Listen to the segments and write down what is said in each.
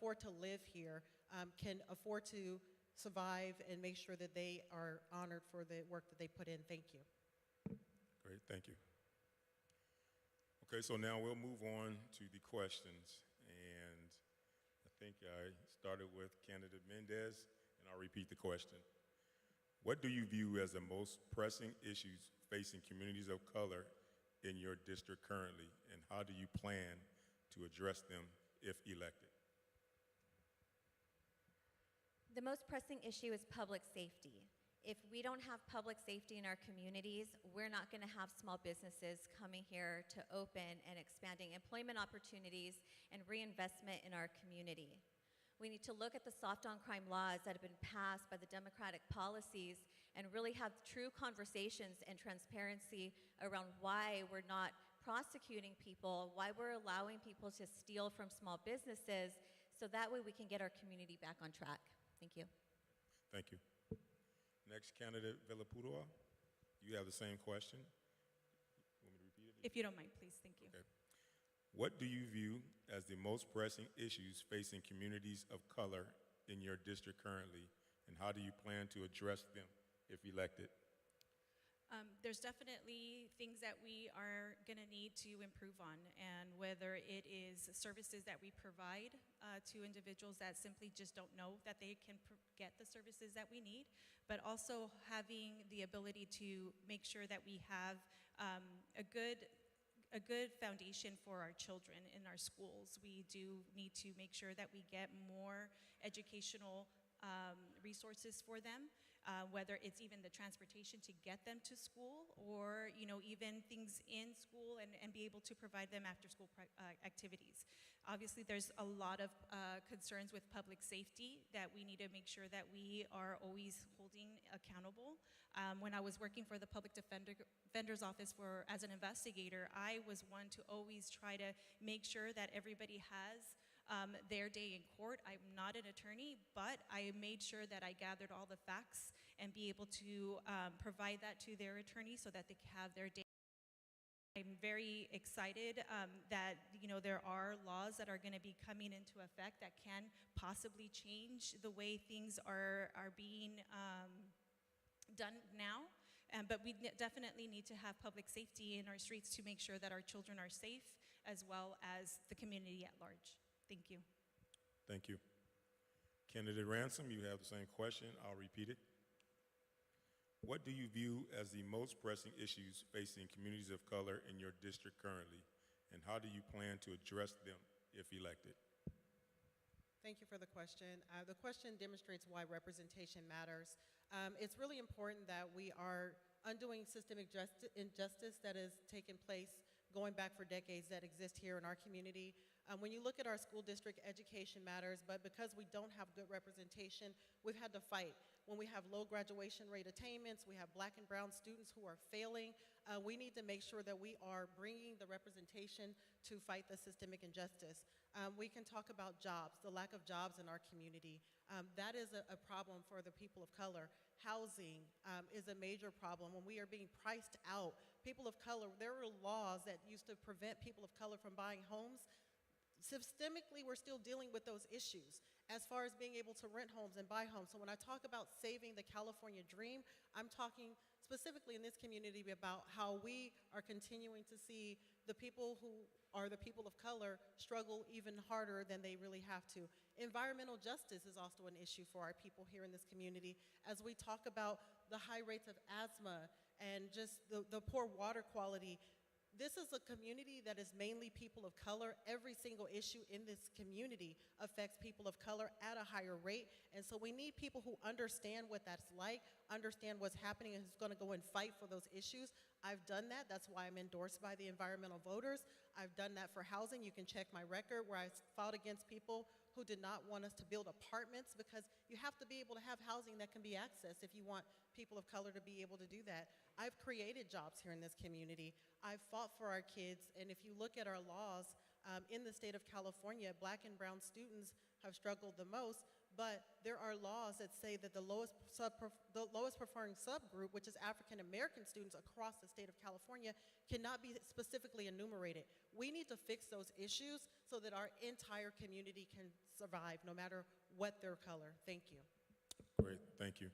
afford to live here can afford to survive and make sure that they are honored for the work that they put in. Thank you. Great, thank you. Okay, so now we'll move on to the questions. And I think I started with candidate Mendez, and I'll repeat the question. What do you view as the most pressing issues facing communities of color in your district currently, and how do you plan to address them if elected? The most pressing issue is public safety. If we don't have public safety in our communities, we're not going to have small businesses coming here to open and expanding employment opportunities and reinvestment in our community. We need to look at the soft on crime laws that have been passed by the Democratic policies and really have true conversations and transparency around why we're not prosecuting people, why we're allowing people to steal from small businesses, so that way we can get our community back on track. Thank you. Thank you. Next candidate, Villapudua, you have the same question. You want me to repeat it? If you don't mind, please. Thank you. Okay. What do you view as the most pressing issues facing communities of color in your district currently, and how do you plan to address them if elected? There's definitely things that we are going to need to improve on, and whether it is services that we provide to individuals that simply just don't know that they can get the services that we need, but also having the ability to make sure that we have a good foundation for our children in our schools. We do need to make sure that we get more educational resources for them, whether it's even the transportation to get them to school, or even things in school, and be able to provide them after school activities. Obviously, there's a lot of concerns with public safety that we need to make sure that we are always holding accountable. When I was working for the Public Defender's Office as an investigator, I was one to always try to make sure that everybody has their day in court. I'm not an attorney, but I made sure that I gathered all the facts and be able to provide that to their attorney so that they can have their day. I'm very excited that there are laws that are going to be coming into effect that can possibly change the way things are being done now. But we definitely need to have public safety in our streets to make sure that our children are safe, as well as the community at large. Thank you. Thank you. Candidate Ransom, you have the same question. I'll repeat it. What do you view as the most pressing issues facing communities of color in your district currently, and how do you plan to address them if elected? Thank you for the question. The question demonstrates why representation matters. It's really important that we are undoing systemic injustice that has taken place going back for decades that exist here in our community. When you look at our school district, education matters, but because we don't have good representation, we've had to fight. When we have low graduation rate attainments, we have black and brown students who are failing, we need to make sure that we are bringing the representation to fight the systemic injustice. We can talk about jobs, the lack of jobs in our community. That is a problem for the people of color. Housing is a major problem. When we are being priced out, people of color, there were laws that used to prevent people of color from buying homes. Systemically, we're still dealing with those issues as far as being able to rent homes and buy homes. So when I talk about saving the California dream, I'm talking specifically in this community about how we are continuing to see the people who are the people of color struggle even harder than they really have to. Environmental justice is also an issue for our people here in this community as we talk about the high rates of asthma and just the poor water quality. This is a community that is mainly people of color. Every single issue in this community affects people of color at a higher rate. And so we need people who understand what that's like, understand what's happening, and who's going to go and fight for those issues. I've done that. That's why I'm endorsed by the environmental voters. I've done that for housing. You can check my record where I fought against people who did not want us to build apartments, because you have to be able to have housing that can be accessed if you want people of color to be able to do that. I've created jobs here in this community. I've fought for our kids, and if you look at our laws in the state of California, black and brown students have struggled the most but there are laws that say that the lowest performing subgroup, which is African American students across the state of California, cannot be specifically enumerated. We need to fix those issues so that our entire community can survive, no matter what their color. Thank you. Great, thank you.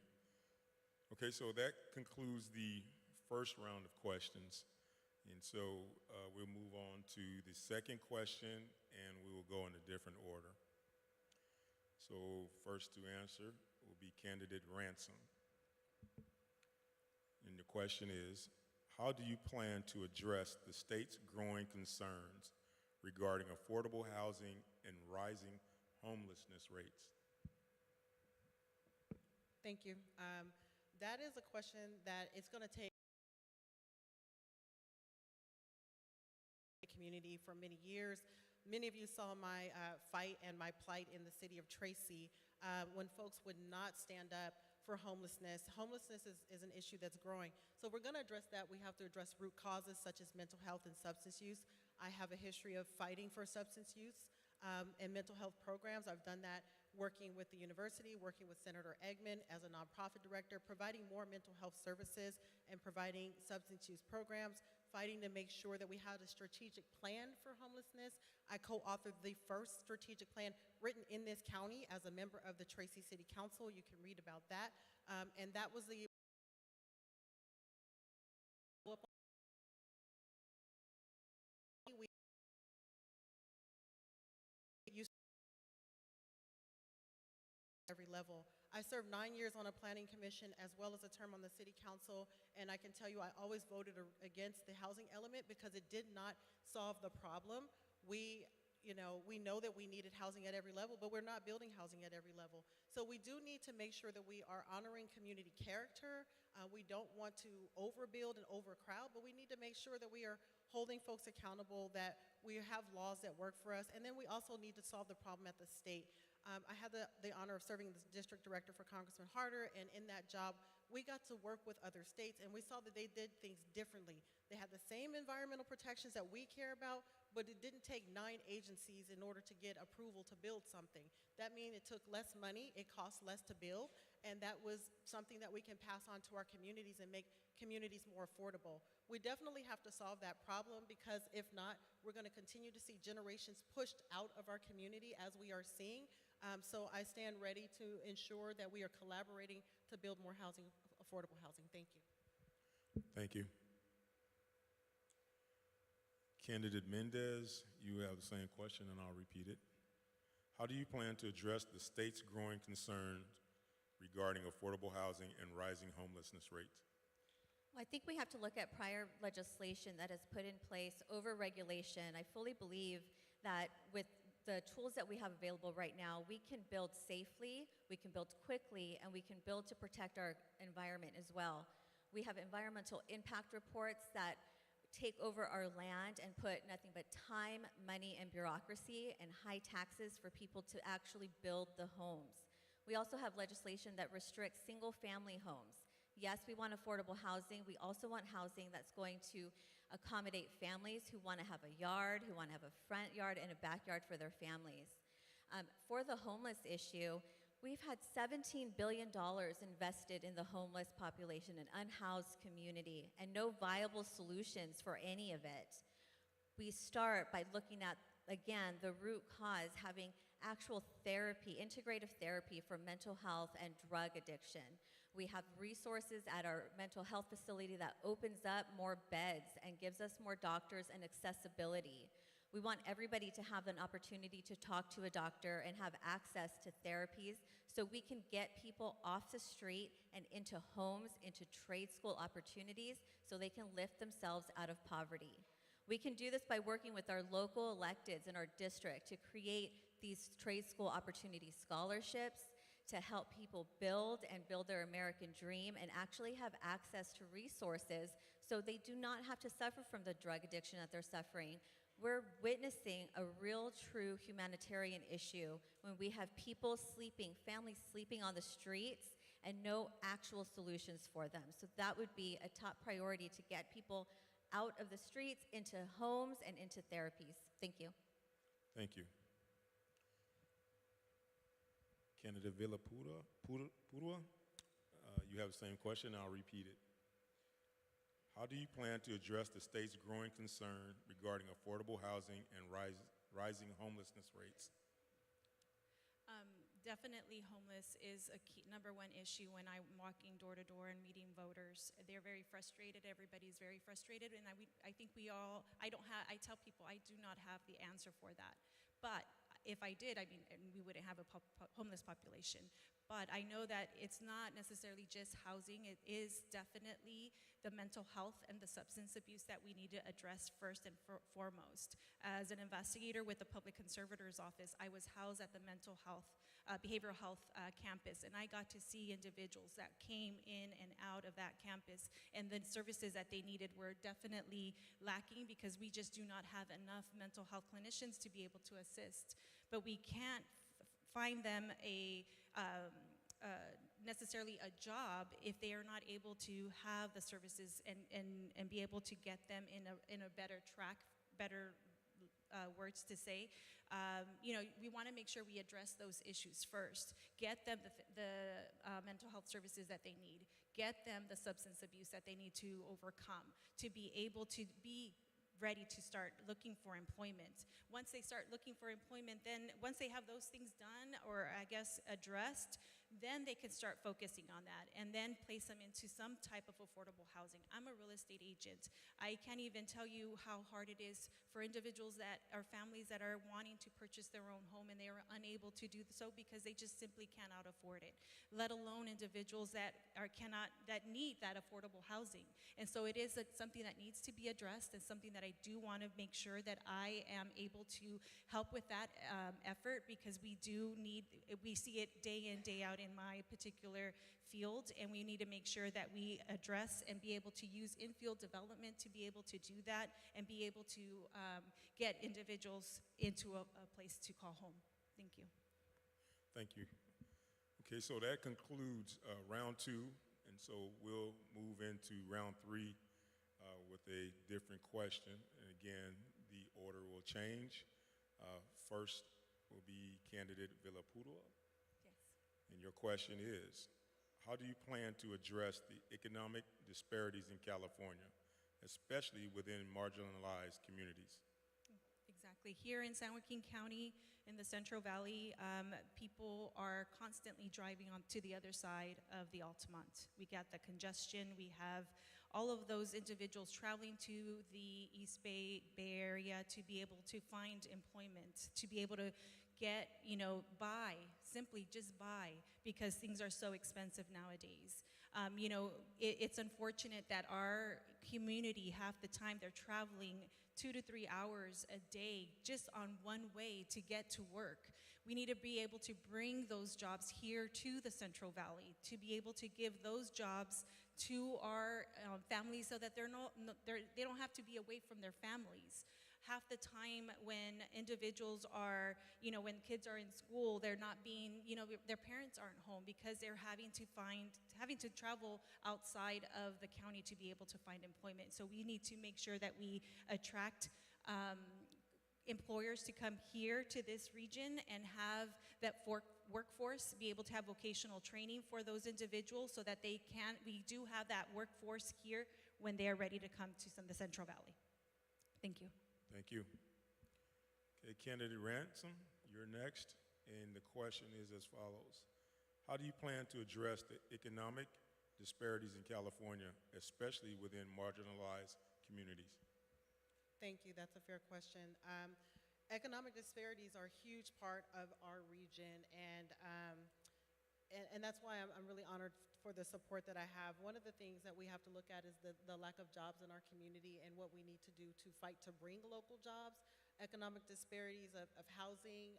Okay, so that concludes the first round of questions. And so we'll move on to the second question, and we will go in a different order. So first to answer will be candidate Ransom. And the question is, how do you plan to address the state's growing concerns regarding affordable housing and rising homelessness rates? Thank you. That is a question that it's going to take the community for many years. Many of you saw my fight and my plight in the city of Tracy when folks would not stand up for homelessness. Homelessness is an issue that's growing. So we're going to address that. We have to address root causes such as mental health and substance use. I have a history of fighting for substance use and mental health programs. I've done that working with the university, working with Senator Eggman as a nonprofit director, providing more mental health services and providing substance use programs, fighting to make sure that we had a strategic plan for homelessness. I co-authored the first strategic plan written in this county as a member of the Tracy City Council. You can read about that. And that was the every level. I served 9 years on a planning commission as well as a term on the city council, and I can tell you I always voted against the housing element because it did not solve the problem. We know that we needed housing at every level, but we're not building housing at every level. So we do need to make sure that we are honoring community character. We don't want to overbuild and overcrowd, but we need to make sure that we are holding folks accountable, that we have laws that work for us, and then we also need to solve the problem at the state. I had the honor of serving as district director for Congressman Harder, and in that job, we got to work with other states, and we saw that they did things differently. They had the same environmental protections that we care about, but it didn't take 9 agencies in order to get approval to build something. That means it took less money, it cost less to build, and that was something that we can pass on to our communities and make communities more affordable. We definitely have to solve that problem, because if not, we're going to continue to see generations pushed out of our community as we are seeing. So I stand ready to ensure that we are collaborating to build more housing, affordable housing. Thank you. Thank you. Candidate Mendez, you have the same question, and I'll repeat it. How do you plan to address the state's growing concerns regarding affordable housing and rising homelessness rates? Well, I think we have to look at prior legislation that has put in place over-regulation. I fully believe that with the tools that we have available right now, we can build safely, we can build quickly, and we can build to protect our environment as well. We have environmental impact reports that take over our land and put nothing but time, money, and bureaucracy and high taxes for people to actually build the homes. We also have legislation that restricts single-family homes. Yes, we want affordable housing. We also want housing that's going to accommodate families who want to have a yard, who want to have a front yard and a backyard for their families. For the homeless issue, we've had $17 billion invested in the homeless population and unhoused community, and no viable solutions for any of it. We start by looking at, again, the root cause, having actual therapy, integrative therapy for mental health and drug addiction. We have resources at our mental health facility that opens up more beds and gives us more doctors and accessibility. We want everybody to have an opportunity to talk to a doctor and have access to therapies so we can get people off the street and into homes, into trade school opportunities so they can lift themselves out of poverty. We can do this by working with our local electeds in our district to create these trade school opportunity scholarships to help people build their American dream and actually have access to resources so they do not have to suffer from the drug addiction that they're suffering. We're witnessing a real, true humanitarian issue when we have people sleeping, families sleeping on the streets and no actual solutions for them. So that would be a top priority, to get people out of the streets, into homes, and into therapies. Thank you. Thank you. Candidate Pudua, you have the same question. I'll repeat it. How do you plan to address the state's growing concern regarding affordable housing and rising homelessness rates? Definitely homeless is a key, number one issue when I'm walking door to door and meeting voters. They're very frustrated. Everybody's very frustrated. And I think we all, I tell people I do not have the answer for that. But if I did, I mean, and we wouldn't have a homeless population. But I know that it's not necessarily just housing. It is definitely the mental health and the substance abuse that we need to address first and foremost. As an investigator with the Public Conservator's Office, I was housed at the mental health, behavioral health campus, and I got to see individuals that came in and out of that campus, and the services that they needed were definitely lacking because we just do not have enough mental health clinicians to be able to assist. But we can't find them necessarily a job if they are not able to have the services and be able to get them in a better track, better words to say. We want to make sure we address those issues first. Get them the mental health services that they need. Get them the substance abuse that they need to overcome to be able to be ready to start looking for employment. Once they start looking for employment, then once they have those things done or I guess addressed, then they can start focusing on that and then place them into some type of affordable housing. I'm a real estate agent. I can't even tell you how hard it is for individuals that are families that are wanting to purchase their own home and they are unable to do so because they just simply cannot afford it, let alone individuals that need that affordable housing. And so it is something that needs to be addressed and something that I do want to make sure that I am able to help with that effort because we see it day in, day out in my particular field, and we need to make sure that we address and be able to use in-field development to be able to do that and be able to get individuals into a place to call home. Thank you. Thank you. Okay, so that concludes round two, and so we'll move into round three with a different question. And again, the order will change. First will be candidate Villapudua. Yes. And your question is, how do you plan to address the economic disparities in California, especially within marginalized communities? Exactly. Here in San Joaquin County, in the Central Valley, people are constantly driving on to the other side of the Altamont. We got the congestion. We have all of those individuals traveling to the East Bay Area to be able to find employment, to be able to get, buy, simply just buy, because things are so expensive nowadays. It's unfortunate that our community, half the time they're traveling 2 to 3 hours a day just on one way to get to work. We need to be able to bring those jobs here to the Central Valley, to be able to give those jobs to our families so that they don't have to be away from their families. Half the time when individuals are, when kids are in school, they're not being, their parents aren't home because they're having to travel outside of the county to be able to find employment. So we need to make sure that we attract employers to come here to this region and have that workforce be able to have vocational training for those individuals so that we do have that workforce here when they are ready to come to the Central Valley. Thank you. Thank you. Okay, candidate Ransom, you're next. And the question is as follows. How do you plan to address the economic disparities in California, especially within marginalized communities? Thank you. That's a fair question. Economic disparities are a huge part of our region, and that's why I'm really honored for the support that I have. One of the things that we have to look at is the lack of jobs in our community and what we need to do to fight to bring local jobs. Economic disparities of housing,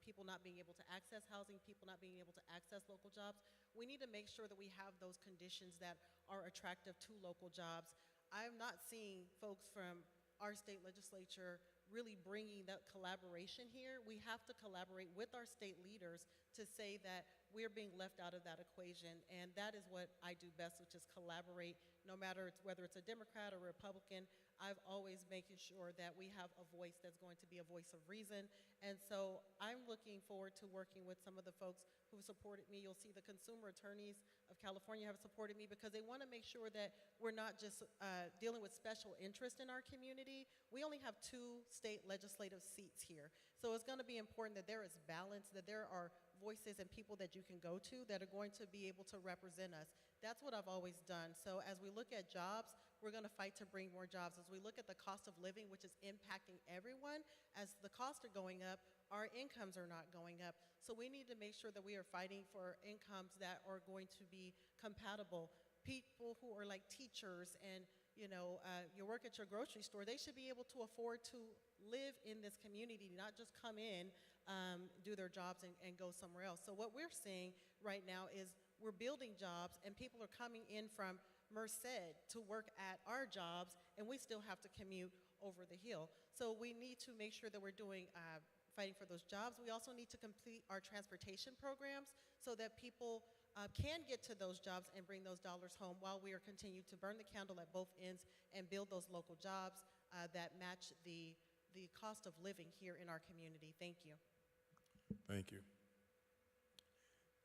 people not being able to access housing, people not being able to access local jobs. We need to make sure that we have those conditions that are attractive to local jobs. I'm not seeing folks from our state legislature really bringing that collaboration here. We have to collaborate with our state leaders to say that we're being left out of that equation. And that is what I do best, which is collaborate, no matter whether it's a Democrat or Republican. I've always making sure that we have a voice that's going to be a voice of reason. And so I'm looking forward to working with some of the folks who supported me. You'll see the consumer attorneys of California have supported me because they want to make sure that we're not just dealing with special interest in our community. We only have 2 state legislative seats here. So it's going to be important that there is balance, that there are voices and people that you can go to that are going to be able to represent us. That's what I've always done. So as we look at jobs, we're going to fight to bring more jobs. As we look at the cost of living, which is impacting everyone, as the costs are going up, our incomes are not going up. So we need to make sure that we are fighting for incomes that are going to be compatible. People who are like teachers and you work at your grocery store, they should be able to afford to live in this community, not just come in, do their jobs and go somewhere else. So what we're seeing right now is we're building jobs and people are coming in from Merced to work at our jobs, and we still have to commute over the hill. So we need to make sure that we're doing fighting for those jobs. We also need to complete our transportation programs so that people can get to those jobs and bring those dollars home while we are continuing to burn the candle at both ends and build those local jobs that match the cost of living here in our community. Thank you. Thank you.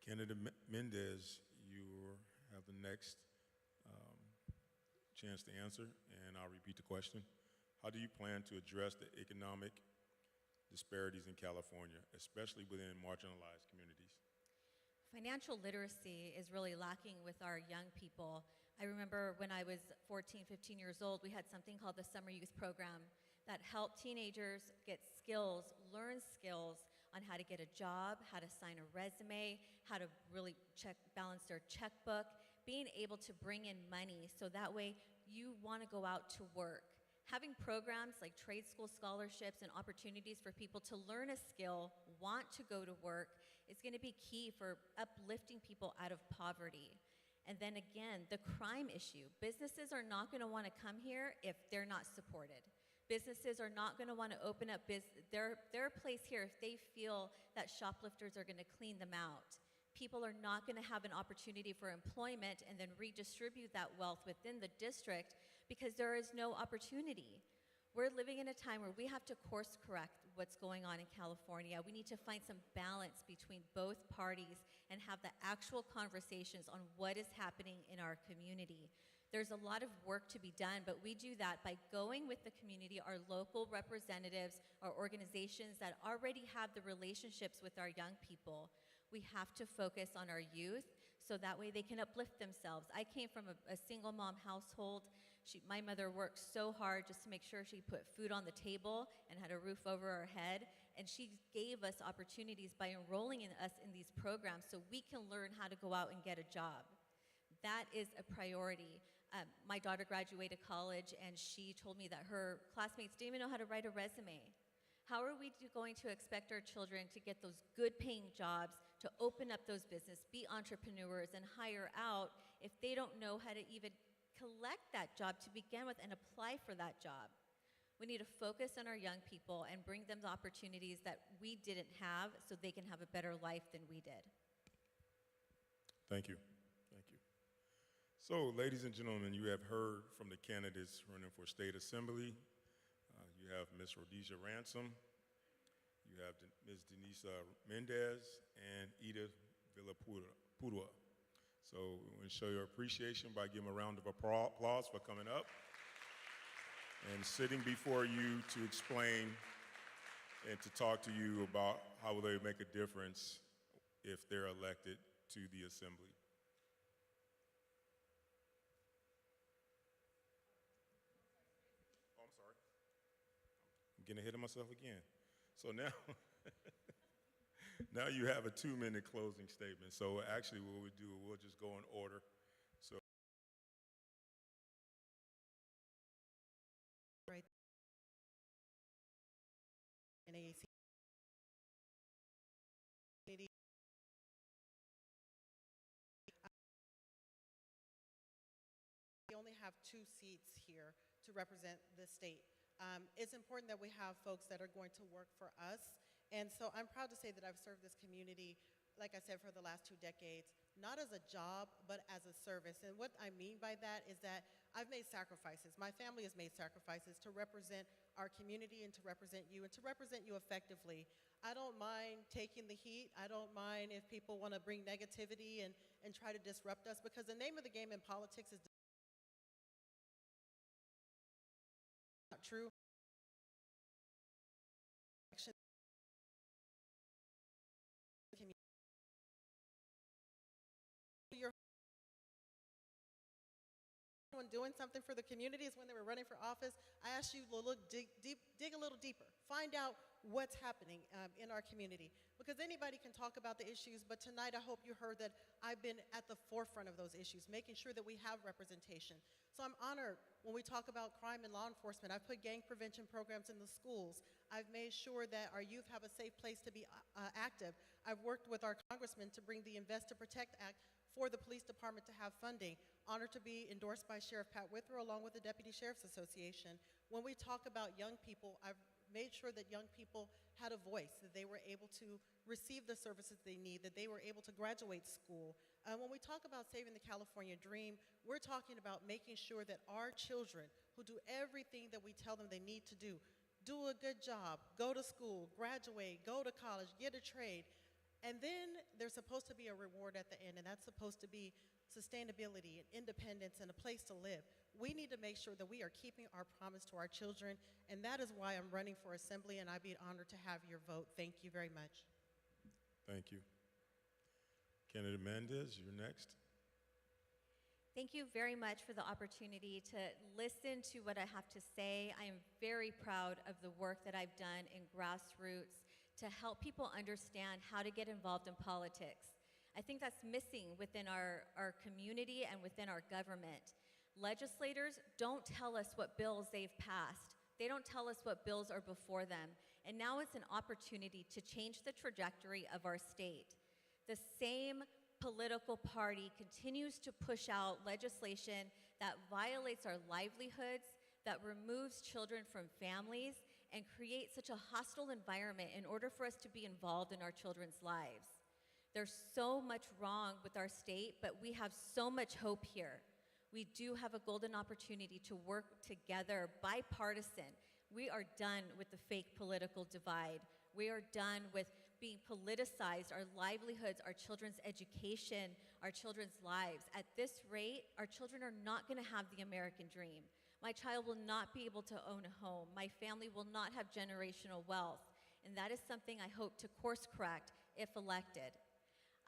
Candidate Mendez, you have the next chance to answer, and I'll repeat the question. How do you plan to address the economic disparities in California, especially within marginalized communities? Financial literacy is really lacking with our young people. I remember when I was 14, 15 years old, we had something called the Summer Youth Program that helped teenagers get skills, learn skills on how to get a job, how to sign a resume, how to really balance their checkbook, being able to bring in money so that way you want to go out to work. Having programs like trade school scholarships and opportunities for people to learn a skill, want to go to work, is going to be key for uplifting people out of poverty. And then again, the crime issue. Businesses are not going to want to come here if they're not supported. Businesses are not going to want to open up their place here if they feel that shoplifters are going to clean them out. People are not going to have an opportunity for employment and then redistribute that wealth within the district because there is no opportunity. We're living in a time where we have to course correct what's going on in California. We need to find some balance between both parties and have the actual conversations on what is happening in our community. There's a lot of work to be done, but we do that by going with the community, our local representatives, our organizations that already have the relationships with our young people. We have to focus on our youth so that way they can uplift themselves. I came from a single mom household. My mother worked so hard just to make sure she put food on the table and had a roof over our head. And she gave us opportunities by enrolling us in these programs so we can learn how to go out and get a job. That is a priority. My daughter graduated college and she told me that her classmates didn't even know how to write a resume. How are we going to expect our children to get those good paying jobs, to open up those businesses, be entrepreneurs, and hire out if they don't know how to even collect that job to begin with and apply for that job? We need to focus on our young people and bring them the opportunities that we didn't have so they can have a better life than we did. Thank you. Thank you. So, ladies and gentlemen, you have heard from the candidates running for State Assembly. You have Ms. Rhodesia Ransom, you have Ms. Denisa Mendez, and Edith Villapudua. So we want to show your appreciation by giving a round of applause for coming up and sitting before you to explain and to talk to you about how will they make a difference if they're elected to the Assembly. I'm getting ahead of myself again. So now, now you have a 2-minute closing statement. So actually what we do, we'll just go in order. So Right. NAAC. We only have 2 seats here to represent the state. It's important that we have folks that are going to work for us. And so I'm proud to say that I've served this community like I said, for the last 2 decades, not as a job, but as a service. And what I mean by that is that I've made sacrifices. My family has made sacrifices to represent our community and to represent you and to represent you effectively. I don't mind taking the heat. I don't mind if people want to bring negativity and try to disrupt us, because the name of the game in politics is not true. You're doing something for the community is when they were running for office. I asked you to dig a little deeper, find out what's happening in our community, because anybody can talk about the issues, but tonight I hope you heard that I've been at the forefront of those issues, making sure that we have representation. So I'm honored when we talk about crime and law enforcement. I've put gang prevention programs in the schools. I've made sure that our youth have a safe place to be active. I've worked with our congressman to bring the Invest to Protect Act for the police department to have funding. Honored to be endorsed by Sheriff Pat Withrow along with the Deputy Sheriff's Association. When we talk about young people, I've made sure that young people had a voice, that they were able to receive the services they need, that they were able to graduate school. When we talk about saving the California dream, we're talking about making sure that our children, who do everything that we tell them they need to do a good job, go to school, graduate, go to college, get a trade, and then there's supposed to be a reward at the end, and that's supposed to be sustainability and independence and a place to live. We need to make sure that we are keeping our promise to our children, and that is why I'm running for assembly, and I'd be honored to have your vote. Thank you very much. Thank you. Candidate Mendez, you're next. Thank you very much for the opportunity to listen to what I have to say. I am very proud of the work that I've done in grassroots to help people understand how to get involved in politics. I think that's missing within our community and within our government. Legislators don't tell us what bills they've passed. They don't tell us what bills are before them. And now it's an opportunity to change the trajectory of our state. The same political party continues to push out legislation that violates our livelihoods, that removes children from families, and creates such a hostile environment in order for us to be involved in our children's lives. There's so much wrong with our state, but we have so much hope here. We do have a golden opportunity to work together, bipartisan. We are done with the fake political divide. We are done with being politicized, our livelihoods, our children's education, our children's lives. At this rate, our children are not gonna have the American dream. My child will not be able to own a home. My family will not have generational wealth. And that is something I hope to course correct if elected.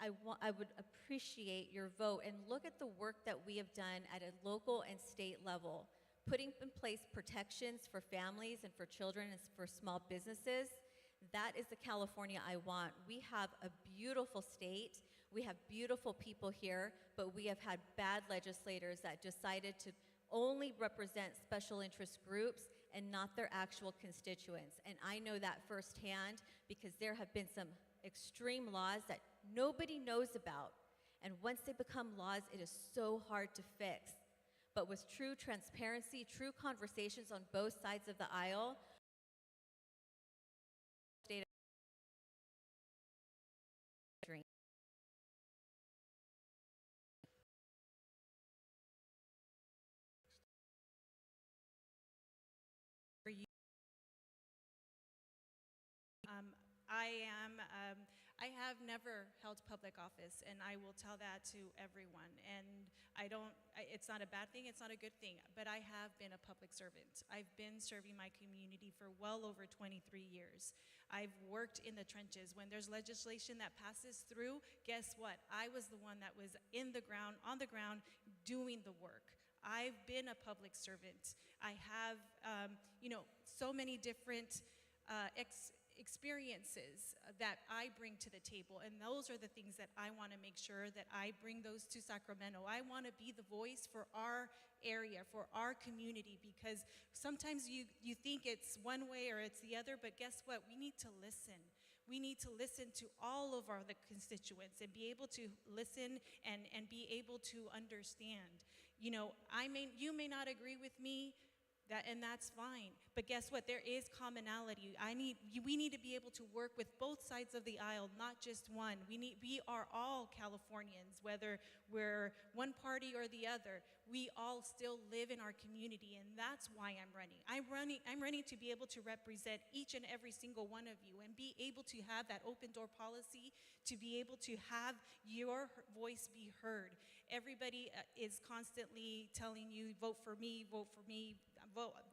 I would appreciate your vote and look at the work that we have done at a local and state level, putting in place protections for families and for children and for small businesses. That is the California I want. We have a beautiful state. We have beautiful people here, but we have had bad legislators that decided to only represent special interest groups and not their actual constituents. And I know that firsthand because there have been some extreme laws that nobody knows about. And once they become laws, it is so hard to fix. But with true transparency, true conversations on both sides of the aisle, dream. For you. I have never held public office, and I will tell that to everyone. And it's not a bad thing, it's not a good thing, but I have been a public servant. I've been serving my community for well over 23 years. I've worked in the trenches. When there's legislation that passes through, guess what? I was the one that was on the ground, doing the work. I've been a public servant. I have, so many different experiences that I bring to the table, and those are the things that I want to make sure that I bring those to Sacramento. I want to be the voice for our area, for our community, because sometimes you think it's one way or it's the other, but guess what? We need to listen. We need to listen to all of the constituents and be able to listen and be able to understand. You may not agree with me, And that's fine. But guess what? There is commonality. We need to be able to work with both sides of the aisle, not just one. We are all Californians, whether we're one party or the other. We all still live in our community, and that's why I'm running. I'm running to be able to represent each and every single one of you and be able to have that open door policy, to be able to have your voice be heard. Everybody is constantly telling you, vote for me, vote,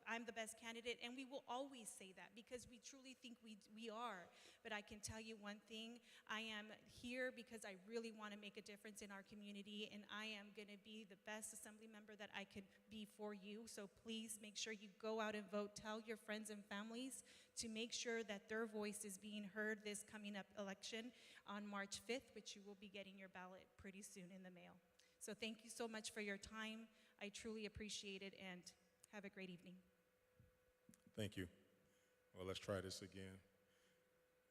I'm the best candidate, and we will always say that because we truly think we are. But I can tell you one thing, I am here because I really want to make a difference in our community, and I am going to be the best assembly member that I could be for you. So please make sure you go out and vote. Tell your friends and families to make sure that their voice is being heard this coming up election on March 5th, which you will be getting your ballot pretty soon in the mail. So thank you so much for your time. I truly appreciate it, and have a great evening. Thank you. Well, let's try this again.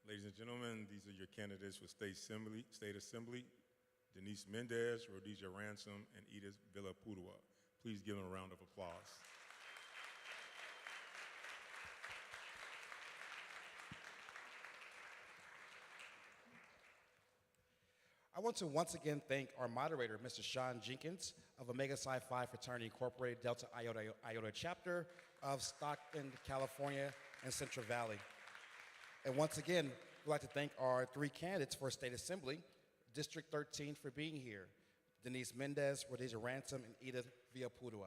Ladies and gentlemen, these are your candidates for State Assembly, Denise Mendez, Rhodesia Ransom, and Edith Villapudua. Please give them a round of applause. I want to once again thank our moderator, Mr. Sean Jenkins of Omega Psi Phi Fraternity Incorporated, Delta Iota Chapter of Stockton, California, and Central Valley. And once again, we'd like to thank our 3 candidates for State Assembly, District 13 for being here, Denise Mendez, Rhodesia Ransom, and Edith Villapudua.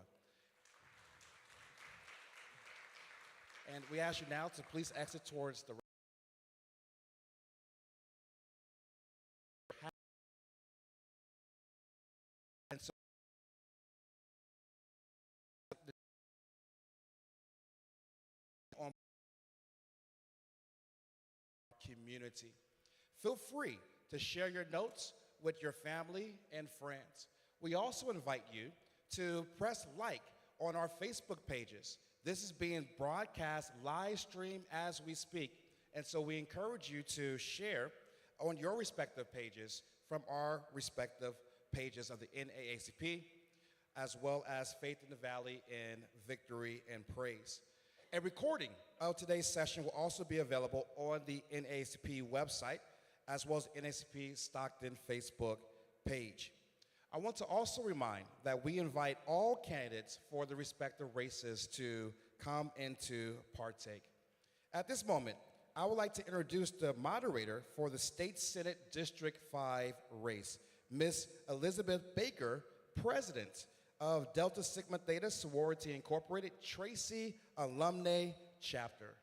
And we ask you now to please exit towards the community. Feel free to share your notes with your family and friends. We also invite you to press like on our Facebook pages. This is being broadcast live stream as we speak, and so we encourage you to share on your respective pages from our respective pages of the NAACP, as well as Faith in the Valley and Victory and Praise. A recording of today's session will also be available on the NAACP website, as well as NAACP Stockton Facebook page. I want to also remind that we invite all candidates for the respective races to come and to partake. At this moment, I would like to introduce the moderator for the State Senate District 5 race, Ms. Elizabeth Baker, President of Delta Sigma Theta Sorority Incorporated, Tracy Alumni Chapter.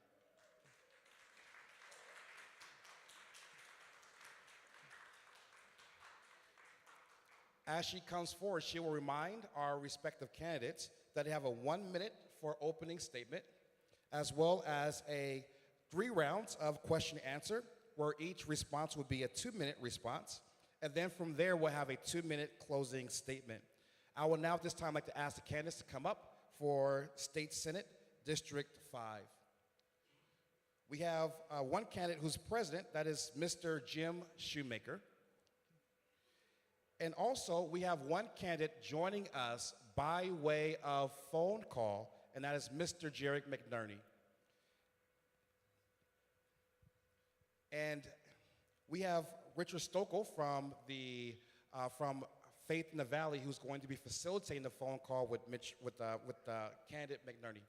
As she comes forward, she will remind our respective candidates that they have a 1 minute for opening statement, as well as 3 rounds of question and answer, where each response would be a 2-minute response. And then from there, we'll have a 2-minute closing statement. I will now at this time like to ask the candidates to come up for State Senate District 5. We have one candidate who's president, that is Mr. Jim Shoemaker. And also, we have one candidate joining us by way of phone call, and that is Mr. Jarek McNerney. And we have Richard Stokel from Faith in the Valley, who's going to be facilitating the phone call with candidate McNerney.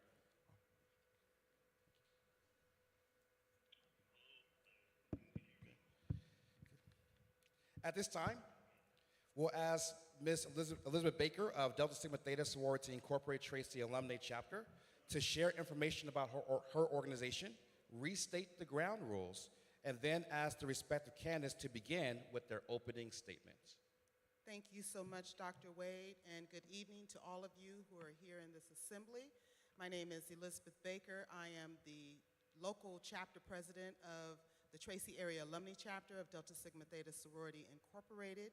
At this time, we'll ask Ms. Elizabeth Baker of Delta Sigma Theta Sorority Incorporated Tracy Alumni Chapter to share information about her organization, restate the ground rules, and then ask the respective candidates to begin with their opening statements. Thank you so much, Dr. Wade, and good evening to all of you who are here in this assembly. My name is Elizabeth Baker. I am the local chapter president of the Tracy Area Alumni Chapter of Delta Sigma Theta Sorority Incorporated.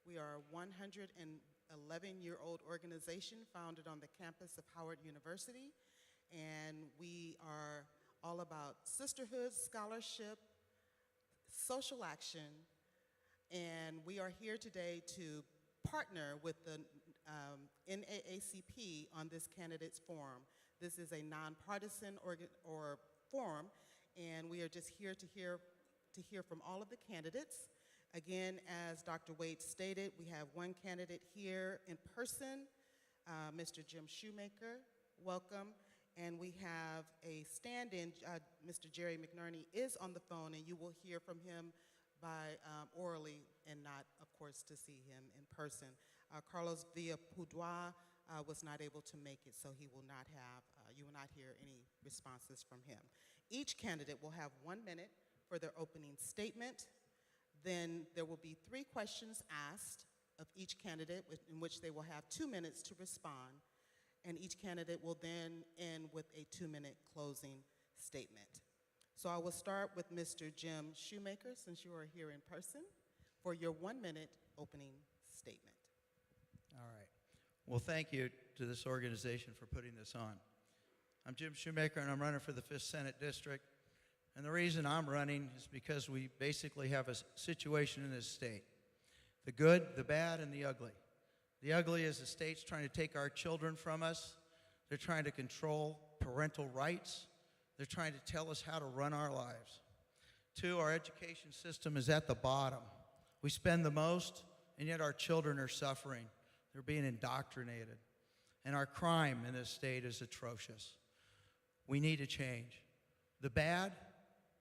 We are a 111-year-old organization founded on the campus of Howard University, and we are all about sisterhood, scholarship, social action, and we are here today to partner with the NAACP on this candidates forum. This is a nonpartisan or forum, and we are just here to hear from all of the candidates. Again, as Dr. Wade stated, we have one candidate here in person, Mr. Jim Shoemaker. Welcome. And we have a stand-in, Mr. Jerry McNerney is on the phone, and you will hear from him by orally and not, of course, to see him in person. Carlos Villa-Pudua was not able to make it, so he will not have, you will not hear any responses from him. Each candidate will have 1 minute for their opening statement. Then there will be 3 questions asked of each candidate in which they will have 2 minutes to respond. And each candidate will then end with a 2-minute closing statement. So I will start with Mr. Jim Shoemaker, since you are here in person, for your 1-minute opening statement. All right. Well, thank you to this organization for putting this on. I'm Jim Shoemaker, and I'm running for the 5th Senate District. And the reason I'm running is because we basically have a situation in this state: the good, the bad, and the ugly. The ugly is the state's trying to take our children from us. They're trying to control parental rights. They're trying to tell us how to run our lives. 2, our education system is at the bottom. We spend the most, and yet our children are suffering. They're being indoctrinated. And our crime in this state is atrocious. We need a change. The bad,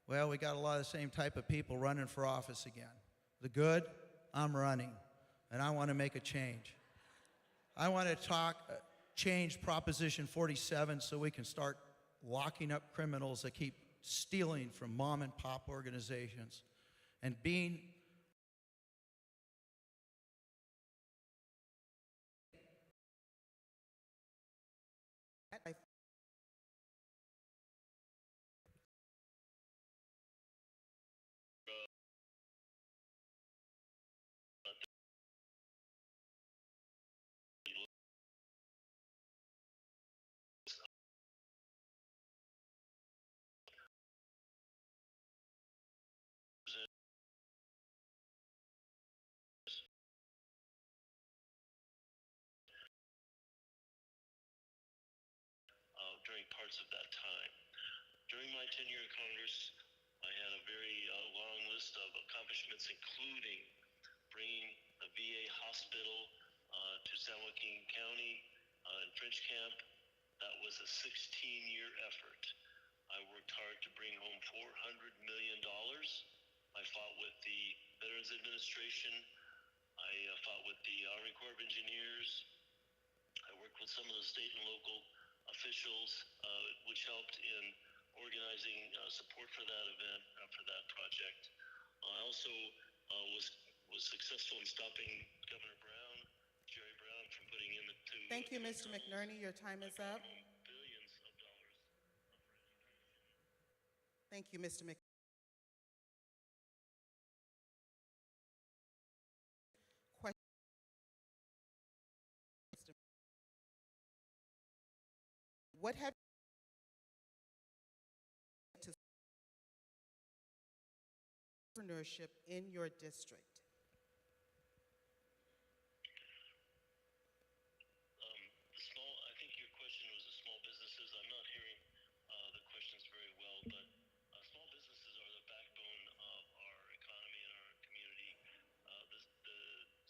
well, we got a lot of the same type of people running for office again. The good, I'm running, and I want to make a change. I want to change Proposition 47 so we can start locking up criminals that keep stealing from mom and pop organizations and being during parts of that time. During my tenure in Congress, I had a very long list of accomplishments, including bringing the VA hospital to San Joaquin County in French Camp. That was a 16-year effort. I worked hard to bring home $400 million. I fought with the Veterans Administration. I fought with the Army Corps of Engineers. I worked with some of the state and local officials, which helped in organizing support for that event, for that project. I also was successful in stopping Governor Brown, Jerry Brown, from putting in the two. Thank you, Mr. McNerney. Your time is up. Billions of dollars for education. Thank you, Mr. McNerney. What have to entrepreneurship in your district? I think your question was the small businesses. I'm not hearing the questions very well, but small businesses are the backbone of our economy and our community. The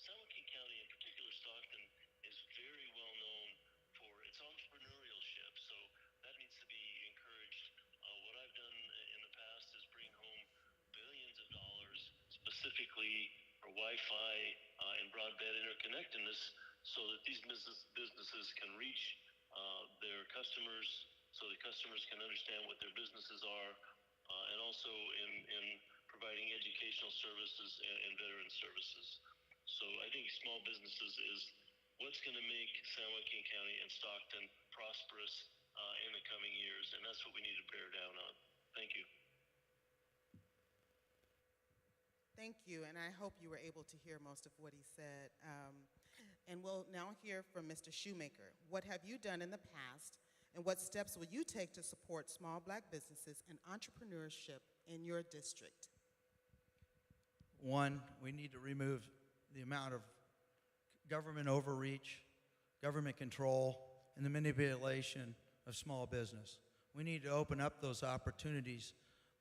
San Joaquin County, in particular Stockton, is very well known for its entrepreneurship, so that needs to be encouraged. What I've done in the past is bring home billions of dollars specifically for Wi-Fi and broadband interconnectedness so that these businesses can reach their customers, so the customers can understand what their businesses are, and also in providing educational services and veteran services. So I think small businesses is what's going to make San Joaquin County and Stockton prosperous in the coming years, and that's what we need to bear down on. Thank you. Thank you, and I hope you were able to hear most of what he said. And we'll now hear from Mr. Shoemaker. What have you done in the past, and what steps will you take to support small Black businesses and entrepreneurship in your district? 1, we need to remove the amount of government overreach, government control, and the manipulation of small business. We need to open up those opportunities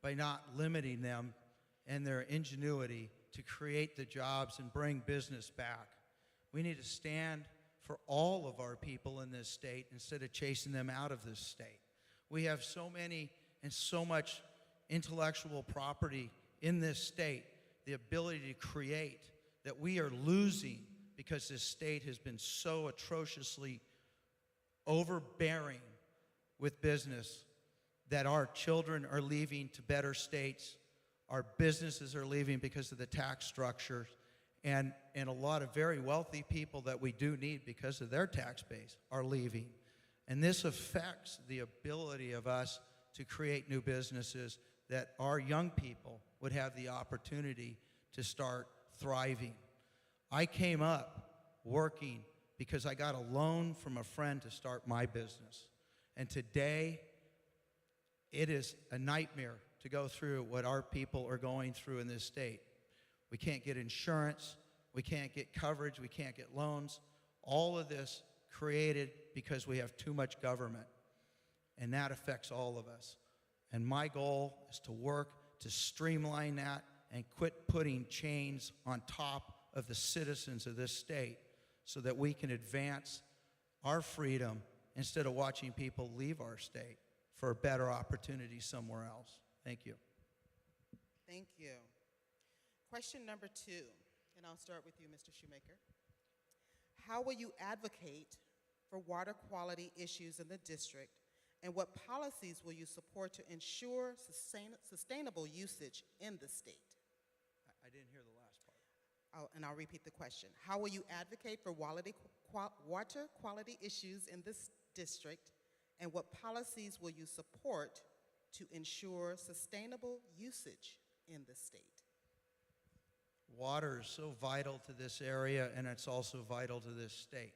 by not limiting them and their ingenuity to create the jobs and bring business back. We need to stand for all of our people in this state instead of chasing them out of this state. We have so many and so much intellectual property in this state, the ability to create, that we are losing because this state has been so atrociously overbearing with business that our children are leaving to better states, our businesses are leaving because of the tax structures, and a lot of very wealthy people that we do need because of their tax base are leaving. And this affects the ability of us to create new businesses that our young people would have the opportunity to start thriving. I came up working because I got a loan from a friend to start my business. And today, it is a nightmare to go through what our people are going through in this state. We can't get insurance, we can't get coverage, we can't get loans. All of this created because we have too much government. And that affects all of us. And my goal is to work to streamline that and quit putting chains on top of the citizens of this state so that we can advance our freedom instead of watching people leave our state for a better opportunity somewhere else. Thank you. Thank you. Question number 2, and I'll start with you, Mr. Shoemaker. How will you advocate for water quality issues in the district, and what policies will you support to ensure sustainable usage in the state? I didn't hear the last part. And I'll repeat the question. How will you advocate for water quality issues in this district, and what policies will you support to ensure sustainable usage in the state? Water is so vital to this area, and it's also vital to this state.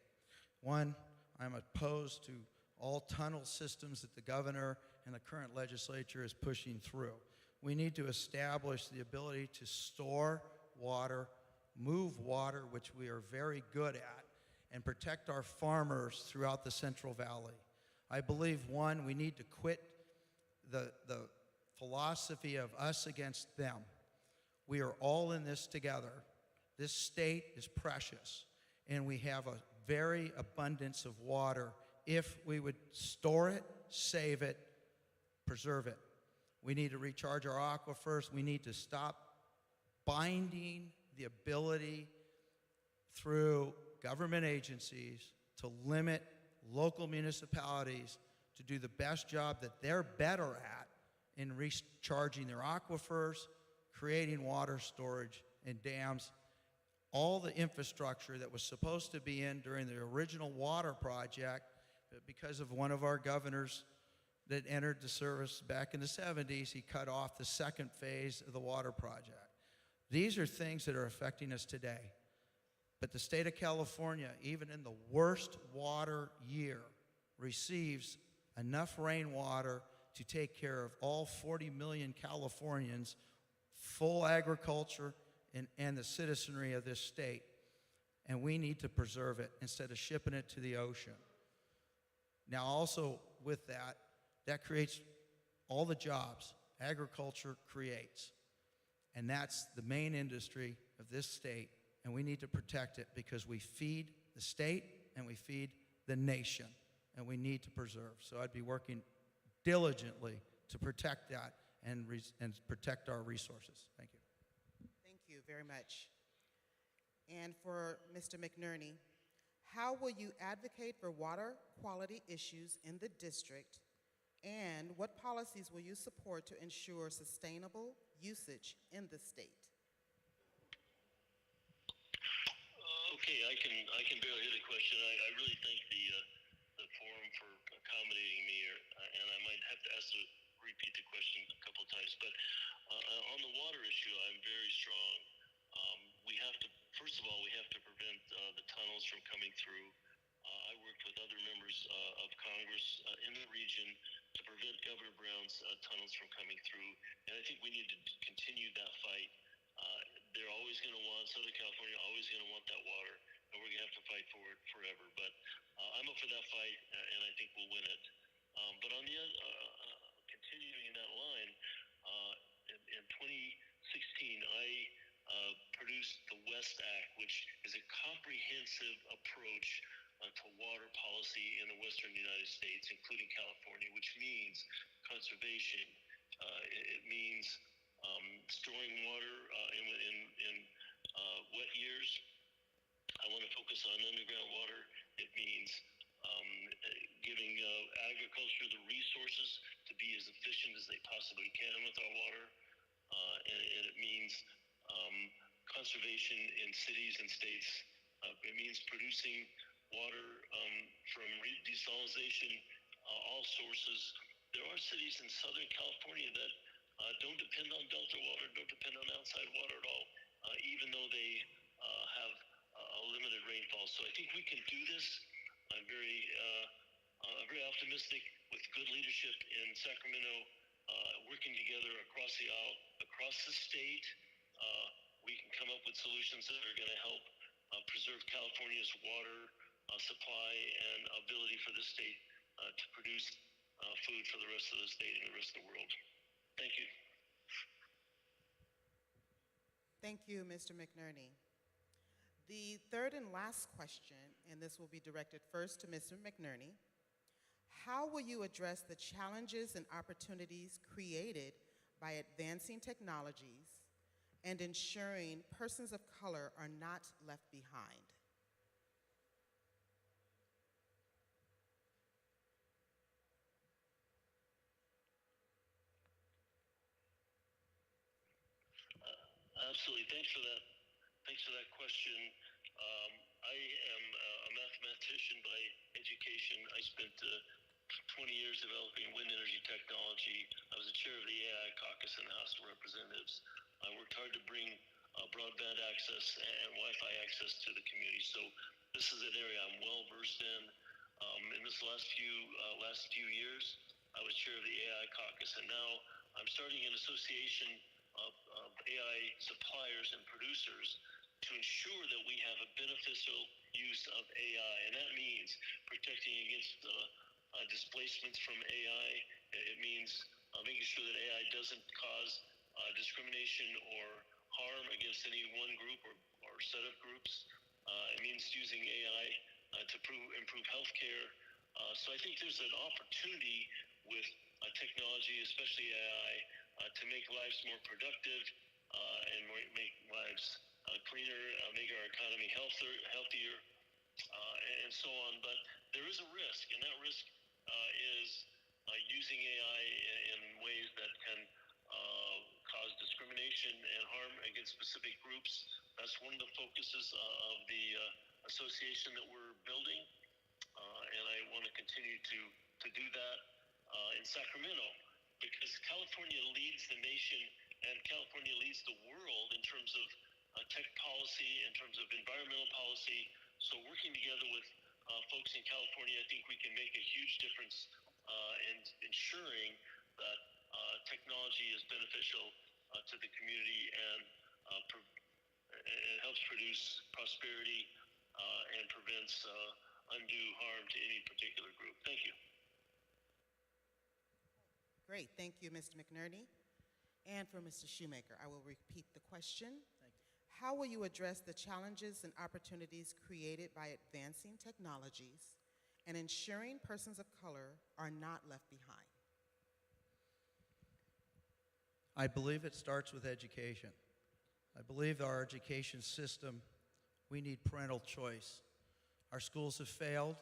One, I'm opposed to all tunnel systems that the governor and the current legislature is pushing through. We need to establish the ability to store water, move water, which we are very good at, and protect our farmers throughout the Central Valley. I believe, one, we need to quit the philosophy of us against them. We are all in this together. This state is precious, and we have a very abundance of water if we would store it, save it, preserve it. We need to recharge our aquifers. We need to stop binding the ability through government agencies to limit local municipalities to do the best job that they're better at in recharging their aquifers, creating water storage and dams. All the infrastructure that was supposed to be in during the original water project, but because of one of our governors that entered the service back in the 70s, he cut off the second phase of the water project. These are things that are affecting us today. But the state of California, even in the worst water year, receives enough rainwater to take care of all 40 million Californians, full agriculture, and the citizenry of this state. And we need to preserve it instead of shipping it to the ocean. Now also with that, that creates all the jobs agriculture creates. And that's the main industry of this state, and we need to protect it because we feed the state and we feed the nation, and we need to preserve. So I'd be working diligently to protect that and protect our resources. Thank you. Thank you very much. And for Mr. McNerney, how will you advocate for water quality issues in the district, and what policies will you support to ensure sustainable usage in the state? Okay, I can barely hear the question. I really thank the forum for accommodating me, and I might have to repeat the question a couple of times. But on the water issue, I'm very strong. We have to, first of all, we have to prevent the tunnels from coming through. I worked with other members of Congress in the region to prevent Governor Brown's tunnels from coming through, and I think we need to continue that fight. They're always going to want, Southern California always going to want that water, and we're going to have to fight for it forever. But I'm up for that fight, and I think we'll win it. But on the continuing that line, in 2016, I produced the West Act, which is a comprehensive approach to water policy in the western United States, including California, which means conservation. It means storing water in wet years. I want to focus on underground water. It means giving agriculture the resources to be as efficient as they possibly can with our water. And it means conservation in cities and states. It means producing water from desalination, all sources. There are cities in Southern California that don't depend on Delta water, don't depend on outside water at all, even though they have a limited rainfall. So I think we can do this. I'm very optimistic with good leadership in Sacramento, working together across the aisle, across the state. We can come up with solutions that are going to help preserve California's water supply and ability for the state to produce food for the rest of the state and the rest of the world. Thank you. Thank you, Mr. McNerney. The third and last question, and this will be directed first to Mr. McNerney. How will you address the challenges and opportunities created by advancing technologies and ensuring persons of color are not left behind? Absolutely. Thanks for that question. I am a mathematician by education. I spent 20 years developing wind energy technology. I was the chair of the AI caucus in the House of Representatives. I worked hard to bring broadband access and Wi-Fi access to the community. So this is an area I'm well versed in. In this last few years, I was chair of the AI caucus, and now I'm starting an association of AI suppliers and producers to ensure that we have a beneficial use of AI, and that means protecting against displacements from AI. It means making sure that AI doesn't cause discrimination or harm against any one group or set of groups. It means using AI to improve healthcare. So I think there's an opportunity with technology, especially AI, to make lives more productive and make lives cleaner, make our economy healthier, and so on. But there is a risk, and that risk is using AI in ways that can cause discrimination and harm against specific groups. That's one of the focuses of the association that we're building, and I want to continue to do that in Sacramento, because California leads the nation and California leads the world in terms of tech policy, in terms of environmental policy. So working together with folks in California, I think we can make a huge difference in ensuring that technology is beneficial to the community and it helps produce prosperity and prevents undue harm to any particular group. Thank you. Great, thank you, Mr. McNerney. And for Mr. Shoemaker, I will repeat the question. Thank you. How will you address the challenges and opportunities created by advancing technologies and ensuring persons of color are not left behind? I believe it starts with education. I believe our education system, we need parental choice. Our schools have failed.